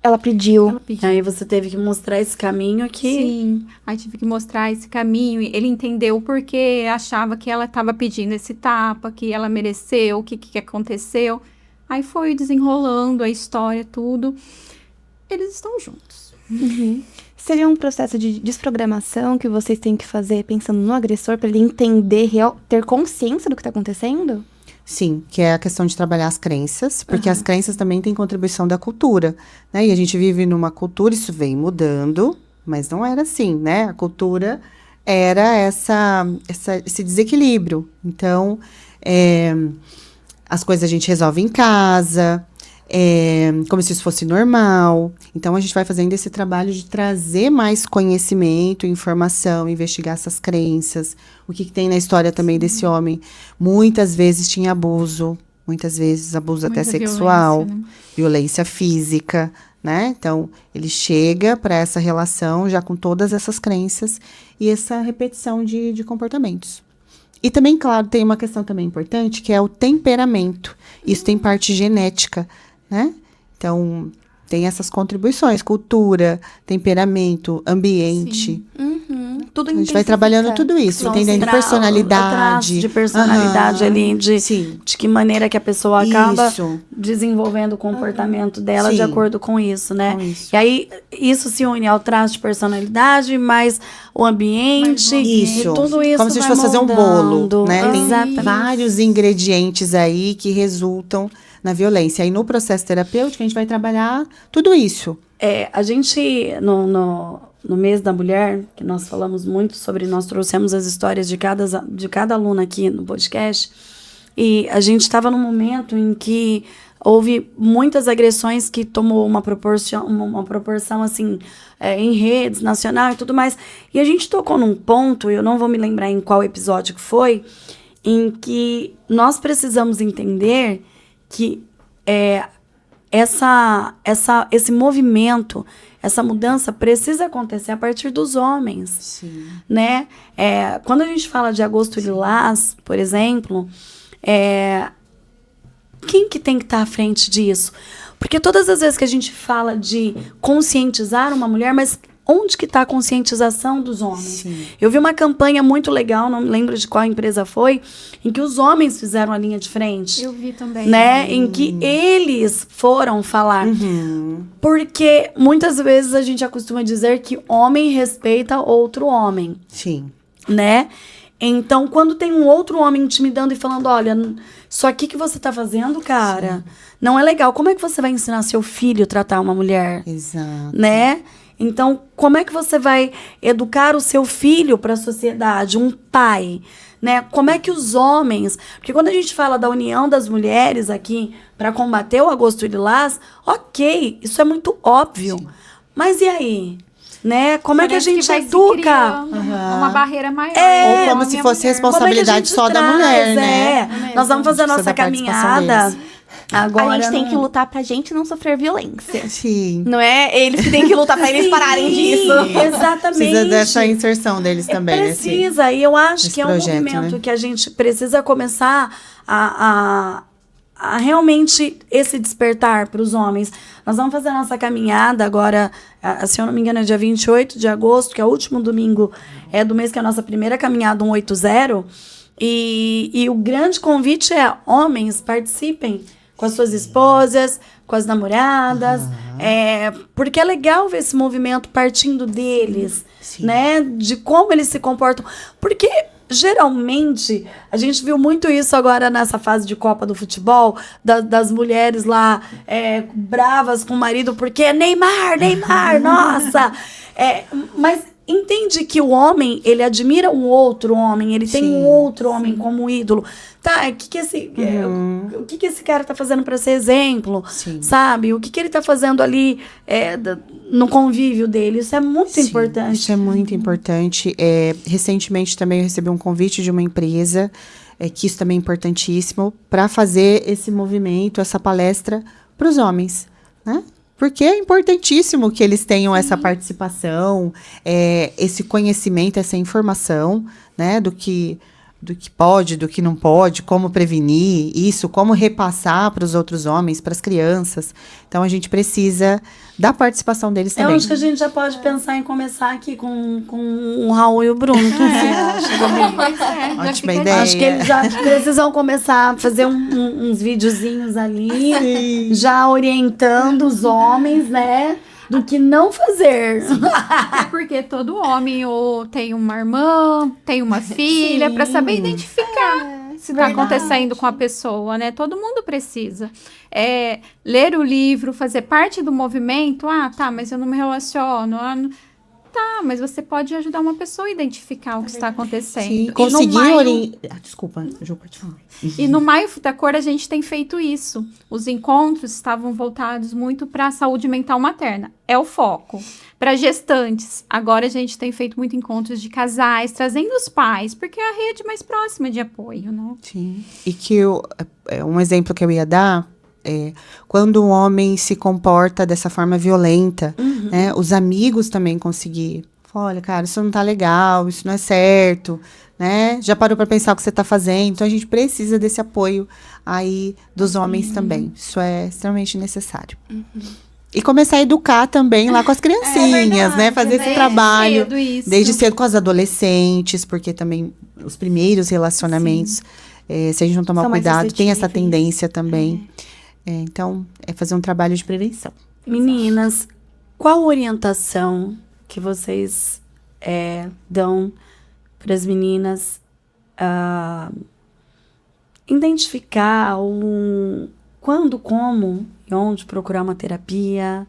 Speaker 4: Ela pediu.
Speaker 3: Ela pediu.
Speaker 1: Aí você teve que mostrar esse caminho aqui.
Speaker 3: Sim, aí tive que mostrar esse caminho. E ele entendeu porque achava que ela estava pedindo esse tapa, que ela mereceu, o que aconteceu. Aí foi desenrolando a história, tudo. Eles estão juntos.
Speaker 4: Seria um processo de desprogramação que vocês têm que fazer pensando no agressor para ele entender, ter consciência do que tá acontecendo?
Speaker 2: Sim, que é a questão de trabalhar as crenças, porque as crenças também têm contribuição da cultura, né? E a gente vive numa cultura, isso vem mudando, mas não era assim, né? A cultura era esse desequilíbrio. Então, as coisas a gente resolve em casa, como se isso fosse normal. Então, a gente vai fazendo esse trabalho de trazer mais conhecimento, informação, investigar essas crenças. O que tem na história também desse homem? Muitas vezes tinha abuso, muitas vezes abuso até
Speaker 3: Muita
Speaker 2: sexual,
Speaker 3: violência, né?
Speaker 2: violência física, né? Então, ele chega para essa relação já com todas essas crenças e essa repetição de comportamentos. E também, claro, tem uma questão também importante, que é o temperamento. Isso tem parte genética, né? Então, tem essas contribuições, cultura, temperamento, ambiente.
Speaker 1: tudo
Speaker 2: A gente vai trabalhando tudo isso,
Speaker 1: São
Speaker 2: entendendo
Speaker 1: os traços
Speaker 2: personalidade.
Speaker 1: de personalidade
Speaker 2: Aham.
Speaker 1: ali, de
Speaker 2: Sim.
Speaker 1: que maneira que a pessoa acaba
Speaker 2: Isso.
Speaker 1: desenvolvendo o comportamento dela de
Speaker 2: Sim.
Speaker 1: acordo com isso, né?
Speaker 2: Com isso.
Speaker 1: E aí, isso se une ao traço de personalidade, mais o ambiente,
Speaker 2: Isso.
Speaker 1: e tudo isso
Speaker 2: Como se a gente
Speaker 1: vai
Speaker 2: fosse fazer um
Speaker 1: moldando.
Speaker 2: bolo, né? Tem
Speaker 1: Exatamente.
Speaker 2: vários ingredientes aí que resultam na violência. Aí no processo terapêutico a gente vai trabalhar tudo isso.
Speaker 1: A gente, no mês da mulher, que nós falamos muito sobre, nós trouxemos as histórias de cada aluna aqui no podcast, e a gente estava num momento em que houve muitas agressões que tomou uma proporção assim, em redes, nacional e tudo mais. E a gente tocou num ponto, eu não vou me lembrar em qual episódio que foi, em que nós precisamos entender que esse movimento, essa mudança precisa acontecer a partir dos homens.
Speaker 2: Sim.
Speaker 1: Né? Quando a gente fala de Agosto Lilás, por exemplo, quem que tem que estar à frente disso? Porque todas as vezes que a gente fala de conscientizar uma mulher, mas onde que está a conscientização dos homens?
Speaker 2: Sim.
Speaker 1: Eu vi uma campanha muito legal, não me lembro de qual empresa foi, em que os homens fizeram a linha de frente.
Speaker 3: Eu vi também.
Speaker 1: Né? Em que eles foram falar.
Speaker 2: Uhum.
Speaker 1: Porque muitas vezes a gente acostuma dizer que homem respeita outro homem,
Speaker 2: Sim.
Speaker 1: né? Então, quando tem um outro homem intimidando e falando, olha, isso aqui que você tá fazendo, cara, não é legal. Como é que você vai ensinar seu filho a tratar uma mulher?
Speaker 2: Exato.
Speaker 1: Né? Então, como é que você vai educar o seu filho para a sociedade, um pai, né? Como é que os homens, porque quando a gente fala da união das mulheres aqui para combater o Agosto Lilás, ok, isso é muito óbvio. Mas e aí? Né? Como é que a
Speaker 3: Parece
Speaker 1: gente
Speaker 3: vai se
Speaker 1: educa?
Speaker 3: criando uma barreira maior.
Speaker 2: Ou como
Speaker 3: Homem
Speaker 2: se
Speaker 3: e
Speaker 2: fosse
Speaker 3: mulher.
Speaker 2: responsabilidade
Speaker 1: Como é que a gente
Speaker 2: só da
Speaker 1: traz?
Speaker 2: mulher, né?
Speaker 1: Nós vamos fazer a
Speaker 2: Precisa
Speaker 1: nossa
Speaker 2: da participação
Speaker 1: caminhada.
Speaker 2: deles.
Speaker 1: Agora,
Speaker 4: A gente tem
Speaker 1: não-
Speaker 4: que lutar pra gente não sofrer violência.
Speaker 2: Sim.
Speaker 4: Não é eles que têm que lutar pra eles pararem disso.
Speaker 1: Exatamente.
Speaker 2: Precisa dessa inserção deles também, né?
Speaker 1: Precisa, e eu acho
Speaker 2: esse
Speaker 1: que é um
Speaker 2: projeto,
Speaker 1: movimento
Speaker 2: né?
Speaker 1: que a gente precisa começar a realmente esse despertar para os homens. Nós vamos fazer a nossa caminhada agora, se eu não me engano, é dia 28 de agosto, que é o último domingo do mês, que é a nossa primeira caminhada 180. E o grande convite é: homens, participem com as suas esposas, com as namoradas, porque é legal ver esse movimento partindo deles,
Speaker 2: Sim.
Speaker 1: né? De como eles se comportam. Porque geralmente, a gente viu muito isso agora nessa fase de Copa do Futebol, das mulheres lá bravas com o marido, porque é Neymar, nossa! Mas entende que o homem, ele admira um outro homem, ele tem um
Speaker 2: Sim,
Speaker 1: outro homem como ídolo. Tá, o que esse cara tá fazendo para ser exemplo?
Speaker 2: Sim.
Speaker 1: Sabe? O que ele tá fazendo ali no convívio dele? Isso é muito
Speaker 2: Sim,
Speaker 1: importante.
Speaker 2: Isso é muito importante. Recentemente também eu recebi um convite de uma empresa, que isso também é importantíssimo, para fazer esse movimento, essa palestra para os homens, né? Porque é importantíssimo que eles tenham essa participação, esse conhecimento, essa informação, né? Do que pode, do que não pode, como prevenir isso, como repassar para os outros homens, para as crianças. Então, a gente precisa da participação deles
Speaker 1: Eu
Speaker 2: também.
Speaker 1: acho que a gente já pode pensar em começar aqui com o Raul e o Bruno. O que você acha, Gabi?
Speaker 3: Pois é, já
Speaker 2: Ótima
Speaker 3: fica
Speaker 2: ideia.
Speaker 1: Acho que eles já precisam começar a fazer uns videozinhos ali, já orientando os homens, né? Do que não fazer.
Speaker 3: É porque todo homem ou tem uma irmã, tem uma filha, para saber identificar se está acontecendo com a pessoa, né? Todo mundo precisa. Ler o livro, fazer parte do movimento. Ah, tá, mas eu não me relaciono. Tá, mas você pode ajudar uma pessoa a identificar o que está acontecendo.
Speaker 2: Sim,
Speaker 3: E no
Speaker 2: conseguir
Speaker 3: maio-
Speaker 2: orientar. Desculpa, Ju, pode falar.
Speaker 3: E no Maio da Cor a gente tem feito isso. Os encontros estavam voltados muito para a saúde mental materna. É o foco. Para gestantes. Agora a gente tem feito muito encontros de casais, trazendo os pais, porque é a rede mais próxima de apoio, né?
Speaker 2: Sim. E que um exemplo que eu ia dar quando um homem se comporta dessa forma violenta, né? Os amigos também conseguir. Olha, cara, isso não tá legal, isso não é certo, né? Já parou para pensar o que você tá fazendo? Então a gente precisa desse apoio aí dos homens também. Isso é extremamente necessário. E começar a educar também lá com as criancinhas, né? Fazer esse trabalho
Speaker 3: Cedo, isso.
Speaker 2: desde cedo com as adolescentes, porque também os primeiros relacionamentos, se a gente não tomar
Speaker 4: São mais
Speaker 2: cuidado, tem essa
Speaker 4: suscetíveis.
Speaker 2: tendência também. Então, é fazer um trabalho de prevenção.
Speaker 1: Meninas, qual orientação que vocês dão para as meninas identificar quando, como e onde procurar uma terapia?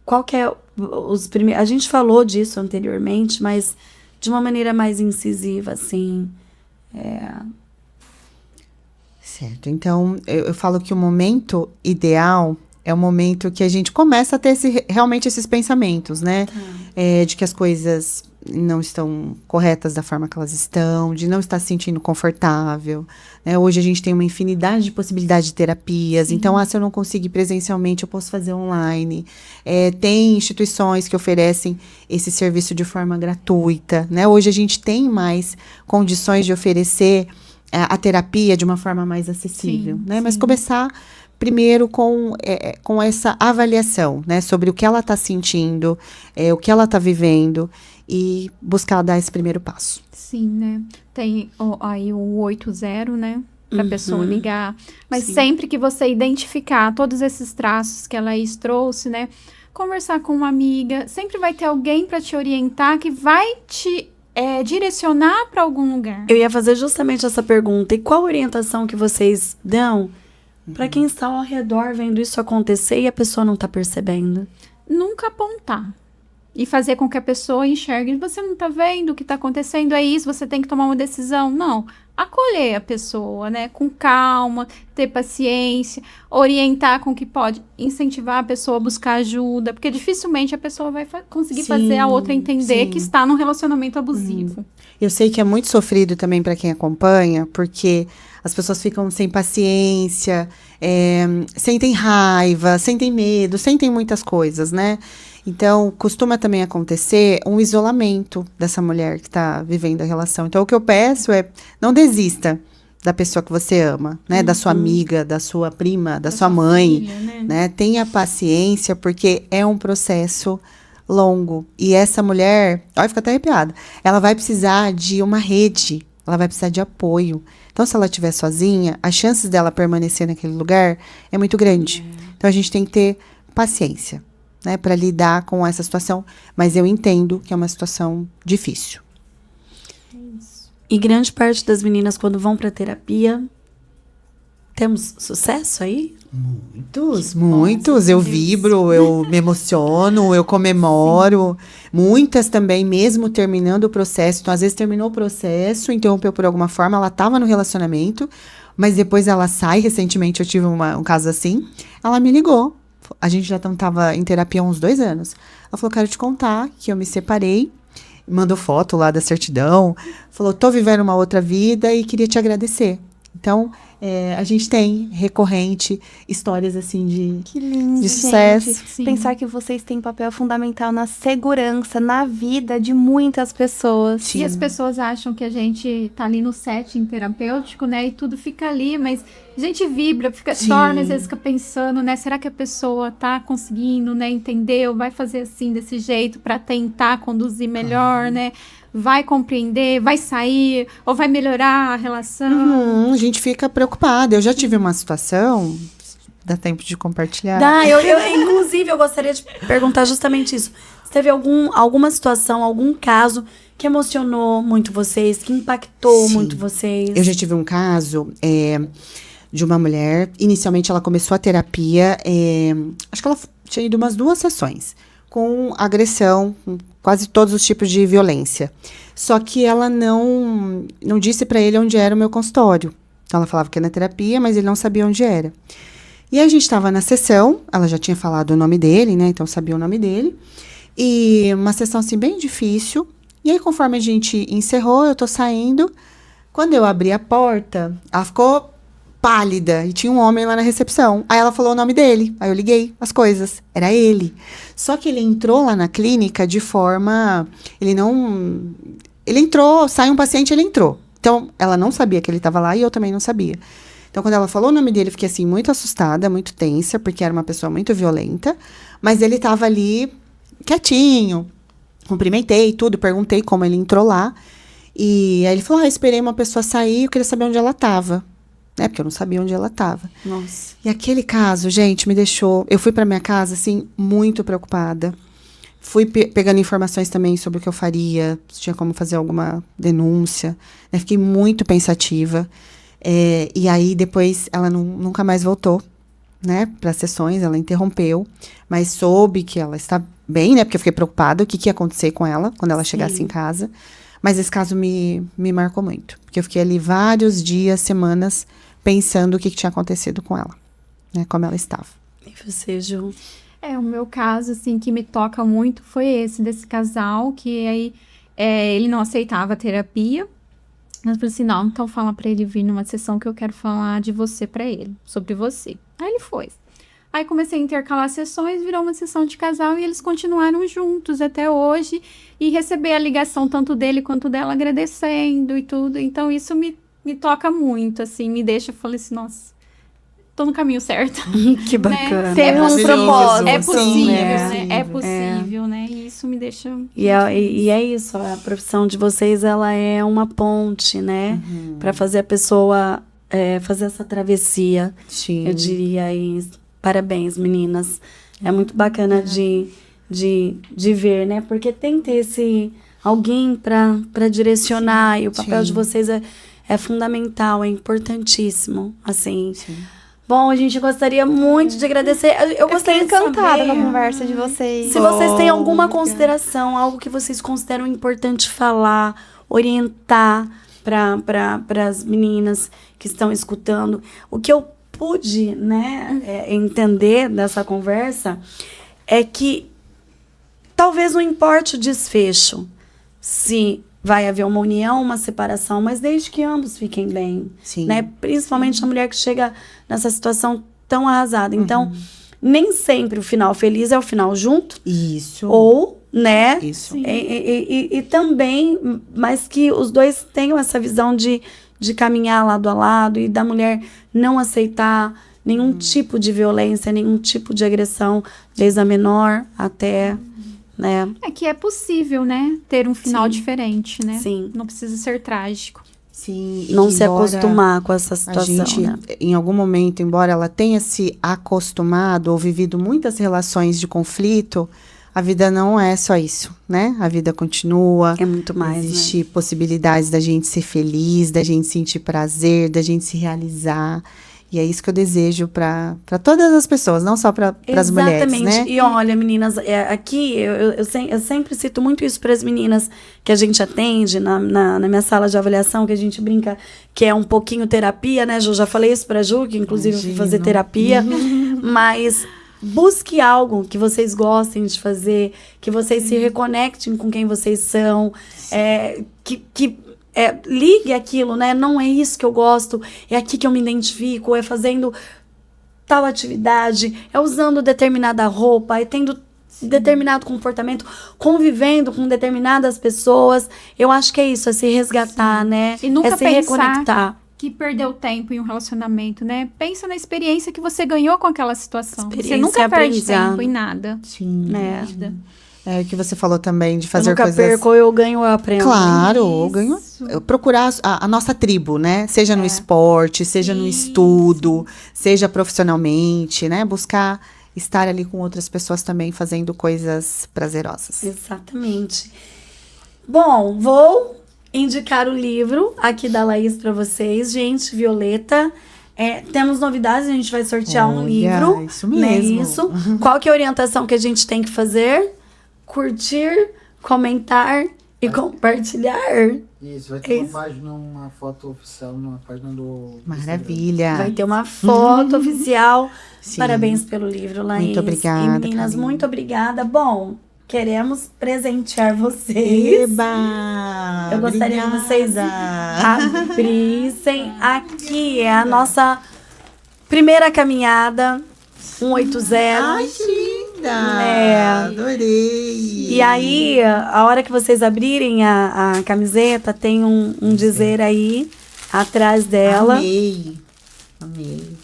Speaker 1: Qual que é os primeiros... A gente falou disso anteriormente, mas de uma maneira mais incisiva, assim.
Speaker 2: Certo. Então, eu falo que o momento ideal é o momento que a gente começa a ter realmente esses pensamentos, né? De que as coisas não estão corretas da forma que elas estão, de não estar se sentindo confortável, né? Hoje a gente tem uma infinidade de possibilidades de terapias. Então, se eu não conseguir presencialmente, eu posso fazer online. Tem instituições que oferecem esse serviço de forma gratuita, né? Hoje a gente tem mais condições de oferecer a terapia de uma forma mais acessível,
Speaker 3: Sim,
Speaker 2: né?
Speaker 3: sim.
Speaker 2: Mas começar primeiro com essa avaliação, né? Sobre o que ela está sentindo, o que ela está vivendo e buscar dar esse primeiro passo.
Speaker 3: Sim, né? Tem aí o 80, né? Pra pessoa ligar. Mas
Speaker 1: Sim.
Speaker 3: sempre que você identificar todos esses traços que a Laís trouxe, né? Conversar com uma amiga. Sempre vai ter alguém para te orientar que vai te direcionar para algum lugar.
Speaker 1: Eu ia fazer justamente essa pergunta. E qual orientação que vocês dão para quem está ao redor vendo isso acontecer e a pessoa não está percebendo?
Speaker 3: Nunca apontar. E fazer com que a pessoa enxergue. Você não tá vendo o que tá acontecendo, é isso, você tem que tomar uma decisão. Não. Acolher a pessoa, né? Com calma, ter paciência, orientar com o que pode, incentivar a pessoa a buscar ajuda, porque dificilmente a pessoa vai conseguir
Speaker 1: Sim,
Speaker 3: fazer a outra entender
Speaker 2: sim.
Speaker 3: que está num relacionamento abusivo.
Speaker 2: Eu sei que é muito sofrido também para quem acompanha, porque as pessoas ficam sem paciência, sentem raiva, sentem medo, sentem muitas coisas, né? Então, costuma também acontecer um isolamento dessa mulher que está vivendo a relação. Então, o que eu peço é, não desista da pessoa que você ama, né? Da sua amiga, da sua prima, da sua mãe,
Speaker 3: Filha,
Speaker 2: né? Tenha paciência, porque é um processo longo. E essa mulher, olha, fica até arrepiada, ela vai precisar de uma rede, ela vai precisar de apoio. Então, se ela estiver sozinha, as chances dela permanecer naquele lugar é muito grande. Então, a gente tem que ter paciência, né, para lidar com essa situação. Mas eu entendo que é uma situação difícil.
Speaker 1: E grande parte das meninas, quando vão para terapia, temos sucesso aí?
Speaker 2: Muitos. Eu vibro, eu me emociono, eu comemoro. Muitas também, mesmo terminando o processo. Então, às vezes, terminou o processo, interrompeu por alguma forma, ela estava no relacionamento, mas depois ela sai. Recentemente, eu tive um caso assim. Ela me ligou. A gente já estava em terapia há uns 2 anos. Ela falou, quero te contar que eu me separei. Mandou foto lá da certidão. Falou, tô vivendo uma outra vida e queria te agradecer. Então, a gente tem recorrente histórias assim
Speaker 4: Que lindo,
Speaker 2: de sucesso.
Speaker 4: gente.
Speaker 3: Sim.
Speaker 4: Pensar que vocês têm papel fundamental na segurança, na vida de muitas pessoas.
Speaker 3: E as pessoas acham que a gente tá ali no setting terapêutico, né? E tudo fica ali, mas a gente vibra, dorme, às vezes fica pensando, né? Será que a pessoa tá conseguindo, né? Entender ou vai fazer assim, desse jeito, para tentar conduzir melhor, né? Vai compreender, vai sair, ou vai melhorar a relação.
Speaker 2: A gente fica preocupada. Eu já tive uma situação, dá tempo de compartilhar.
Speaker 1: Inclusive, eu gostaria de perguntar justamente isso. Se teve alguma situação, algum caso que emocionou muito vocês, que impactou
Speaker 2: Sim.
Speaker 1: muito vocês?
Speaker 2: Eu já tive um caso de uma mulher. Inicialmente, ela começou a terapia. Acho que ela tinha ido umas 2 sessões. Com agressão, com quase todos os tipos de violência. Só que ela não disse para ele onde era o meu consultório. Então, ela falava que era na terapia, mas ele não sabia onde era. E a gente estava na sessão, ela já tinha falado o nome dele, né? Então, sabia o nome dele. E uma sessão, assim, bem difícil. E aí, conforme a gente encerrou, eu tô saindo. Quando eu abri a porta, ela ficou pálida e tinha um homem lá na recepção. Aí ela falou o nome dele. Aí eu liguei as coisas. Era ele. Só que ele entrou lá na clínica de forma... Ele entrou, sai um paciente, ele entrou. Então, ela não sabia que ele estava lá e eu também não sabia. Então, quando ela falou o nome dele, eu fiquei, assim, muito assustada, muito tensa, porque era uma pessoa muito violenta. Mas ele tava ali, quietinho. Cumprimentei tudo, perguntei como ele entrou lá. E aí ele falou, esperei uma pessoa sair, eu queria saber onde ela tava. Né? Porque eu não sabia onde ela tava.
Speaker 1: Nossa.
Speaker 2: E aquele caso, gente, me deixou... Eu fui pra minha casa, assim, muito preocupada. Fui pegando informações também sobre o que eu faria, se tinha como fazer alguma denúncia. Né? Fiquei muito pensativa. E aí, depois, ela nunca mais voltou, né, para as sessões. Ela interrompeu, mas soube que ela está bem, né? Porque eu fiquei preocupada o que ia acontecer com ela quando ela chegasse em casa. Mas esse caso me marcou muito. Porque eu fiquei ali vários dias, semanas, pensando o que tinha acontecido com ela. Né, como ela estava.
Speaker 1: E você, Ju?
Speaker 3: O meu caso, assim, que me toca muito foi esse, desse casal, que aí ele não aceitava a terapia. Eu falei assim, não, então fala pra ele vir numa sessão que eu quero falar de você pra ele, sobre você. Aí ele foi. Aí comecei a intercalar sessões, virou uma sessão de casal e eles continuaram juntos até hoje. E receber a ligação tanto dele quanto dela agradecendo e tudo. Então isso me toca muito, assim, me deixa, eu falei assim, nossa, tô no caminho certo.
Speaker 1: Que bacana.
Speaker 4: Teve um propósito.
Speaker 3: É possível,
Speaker 1: Sim,
Speaker 3: né? É possível, né? E isso me deixa...
Speaker 1: E é isso, a profissão de vocês, ela é uma ponte, né? Para fazer a pessoa fazer essa travessia,
Speaker 2: Sim.
Speaker 1: eu diria. E parabéns, meninas. É muito bacana de ver, né? Porque tem que ter esse alguém para direcionar, e o papel de vocês é fundamental, é importantíssimo, assim.
Speaker 2: Sim.
Speaker 1: Bom, a gente gostaria muito de agradecer. Eu gostaria
Speaker 4: fiquei
Speaker 1: de
Speaker 4: encantada
Speaker 1: saber
Speaker 4: com a conversa de vocês.
Speaker 1: se vocês têm alguma consideração, algo que vocês consideram importante falar, orientar para as meninas que estão escutando. O que eu pude, né, entender dessa conversa é que talvez não importe o desfecho, se vai haver uma união, uma separação, mas desde que ambos fiquem bem,
Speaker 2: Sim.
Speaker 1: né? Principalmente a mulher que chega nessa situação tão arrasada. Então, nem sempre o final feliz é o final junto,
Speaker 2: Isso.
Speaker 1: ou, né?
Speaker 2: Isso.
Speaker 1: E também, mas que os dois tenham essa visão de caminhar lado a lado e da mulher não aceitar nenhum tipo de violência, nenhum tipo de agressão, desde a menor até... né?
Speaker 3: É que é possível, né? Ter um final
Speaker 1: Sim.
Speaker 3: diferente, né?
Speaker 1: Sim.
Speaker 3: Não precisa ser trágico.
Speaker 2: Sim.
Speaker 1: Não
Speaker 2: E
Speaker 1: se
Speaker 2: embora
Speaker 1: acostumar com essa
Speaker 2: a
Speaker 1: situação,
Speaker 2: gente,
Speaker 1: né?
Speaker 2: em algum momento, embora ela tenha se acostumado ou vivido muitas relações de conflito, a vida não é só isso, né? A vida continua.
Speaker 1: É muito mais,
Speaker 2: Existe possibilidades da gente ser feliz, da gente sentir prazer, da gente se realizar. E é isso que eu desejo para todas as pessoas, não só para as mulheres, né?
Speaker 1: E olha, meninas, aqui eu sempre cito muito isso para as meninas que a gente atende na minha sala de avaliação, que a gente brinca que é um pouquinho terapia, né, Ju? Já falei isso para Ju, que inclusive eu fui fazer terapia, mas busque algo que vocês gostem de fazer, que vocês se reconectem com quem vocês são, ligue aquilo, né? Não é isso que eu gosto, é aqui que eu me identifico, é fazendo tal atividade, é usando determinada roupa, é tendo determinado comportamento, convivendo com determinadas pessoas. Eu acho que é isso, é se resgatar, né?
Speaker 3: E nunca
Speaker 1: é se
Speaker 3: pensar
Speaker 1: reconectar.
Speaker 3: que perdeu tempo em um relacionamento, né? Pensa na experiência que você ganhou com aquela situação.
Speaker 1: Experiência
Speaker 3: Você nunca
Speaker 1: e
Speaker 3: perde
Speaker 1: aprendizado.
Speaker 3: tempo em nada.
Speaker 2: Sim.
Speaker 1: Né?
Speaker 2: É o que você falou também, de
Speaker 1: Eu
Speaker 2: fazer
Speaker 1: nunca
Speaker 2: coisas...
Speaker 1: perco, eu ganho, eu aprendo.
Speaker 2: Claro, eu
Speaker 3: Isso.
Speaker 2: ganho. Procurar a nossa tribo, né? Seja no esporte, seja no estudo, seja profissionalmente, né? Buscar estar ali com outras pessoas também fazendo coisas prazerosas.
Speaker 1: Exatamente. Bom, vou indicar o livro aqui da Laís para vocês, gente. Violeta. Temos novidades, a gente vai sortear um
Speaker 2: Olha,
Speaker 1: livro.
Speaker 2: isso
Speaker 1: Né?
Speaker 2: mesmo.
Speaker 1: Isso. Qual que é a orientação que a gente tem que fazer? Curtir, comentar e compartilhar.
Speaker 5: Isso, vai ter uma página, uma foto oficial numa página do
Speaker 2: Maravilha.
Speaker 1: Vai ter uma foto oficial.
Speaker 2: Sim.
Speaker 1: Parabéns pelo livro, Laís.
Speaker 2: Muito obrigada,
Speaker 1: E meninas,
Speaker 2: Camila.
Speaker 1: muito obrigada. Bom, queremos presentear vocês.
Speaker 2: Eba!
Speaker 1: Eu gostaria que vocês
Speaker 2: Obrigada.
Speaker 1: abrissem. Aqui é a nossa primeira caminhada, 180.
Speaker 2: Ai, que linda! Adorei!
Speaker 1: E aí, a hora que vocês abrirem a camiseta, tem um dizer aí atrás dela.
Speaker 2: Amei! Amei.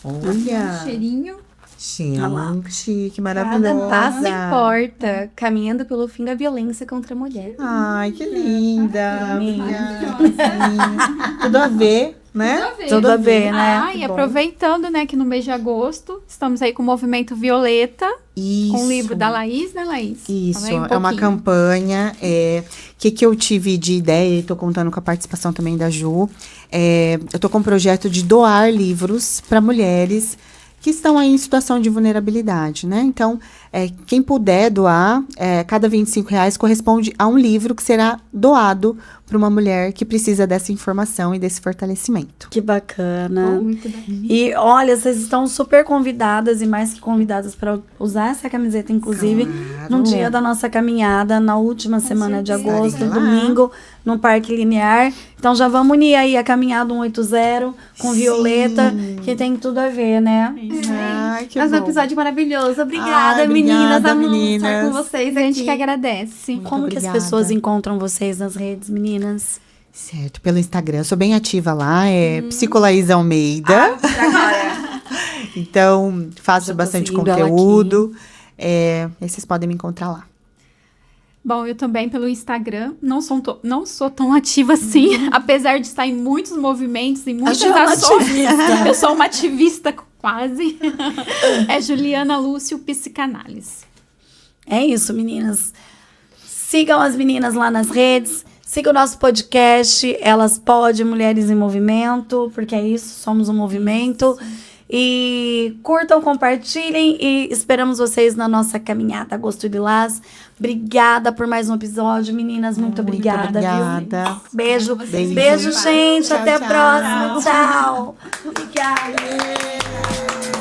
Speaker 3: Um
Speaker 2: Olha,
Speaker 3: cheirinho.
Speaker 2: gente, que
Speaker 4: Cada
Speaker 2: maravilhosa.
Speaker 4: passo importa, caminhando pelo fim da violência contra a mulher.
Speaker 2: Ai, que linda. Tudo a ver, né?
Speaker 1: Tudo a ver, né?
Speaker 3: Ah, e aproveitando, né, que no mês de agosto estamos aí com o Movimento Violeta,
Speaker 2: Isso.
Speaker 3: com o livro da Laís, né, Laís?
Speaker 2: Isso,
Speaker 3: Fala aí um
Speaker 2: é uma
Speaker 3: pouquinho.
Speaker 2: campanha. Que eu tive de ideia, e tô contando com a participação também da Ju. Eu tô com um projeto de doar livros para mulheres que estão aí em situação de vulnerabilidade, né? Então, quem puder doar, cada R$ 25 corresponde a um livro que será doado para uma mulher que precisa dessa informação e desse fortalecimento.
Speaker 1: Que bacana.
Speaker 4: Muito bem.
Speaker 1: E olha, vocês estão super convidadas e mais que convidadas para usar essa camiseta, inclusive,
Speaker 2: Claro.
Speaker 1: no dia da nossa caminhada, na última semana de
Speaker 3: certeza.
Speaker 1: agosto,
Speaker 2: Estarei lá.
Speaker 1: domingo, no Parque Linear. Então já vamos unir aí a caminhada 180 com
Speaker 2: Sim.
Speaker 1: Violeta, que tem tudo a ver, né?
Speaker 2: Ai, que
Speaker 4: Mas um
Speaker 2: bom.
Speaker 4: episódio maravilhoso. Obrigada,
Speaker 2: Ai,
Speaker 4: meninas.
Speaker 2: obrigada,
Speaker 4: Amamos
Speaker 2: meninas.
Speaker 4: estar com vocês
Speaker 3: A gente
Speaker 4: aqui.
Speaker 3: que agradece.
Speaker 2: Muito
Speaker 1: Como que as
Speaker 2: obrigada.
Speaker 1: pessoas encontram vocês nas redes, meninas?
Speaker 2: Certo, pelo Instagram. Eu sou bem ativa lá, Psicolaísa Almeida. Então, faço
Speaker 1: Já tô
Speaker 2: bastante
Speaker 1: seguindo ela
Speaker 2: conteúdo. E vocês podem me encontrar lá.
Speaker 3: Bom, eu também pelo Instagram, não sou tão ativa assim, apesar de estar em muitos movimentos e muitas
Speaker 1: Ju é uma
Speaker 3: ações.
Speaker 1: ativista.
Speaker 3: Eu sou uma ativista quase. É Juliana Lúcio Psicanálise.
Speaker 1: É isso, meninas. Sigam as meninas lá nas redes. Sigam o nosso podcast, Elas Podem, Mulheres em Movimento, porque é isso, somos um movimento. E curtam, compartilhem e esperamos vocês na nossa caminhada Agosto Lilás. Obrigada por mais um episódio, meninas. Muito obrigada, viu?
Speaker 2: Obrigada.
Speaker 1: Beijo.
Speaker 2: Beijo.
Speaker 1: Beijo, gente.
Speaker 2: Tchau,
Speaker 1: Até a
Speaker 2: tchau.
Speaker 1: próxima. Tchau. Obrigada.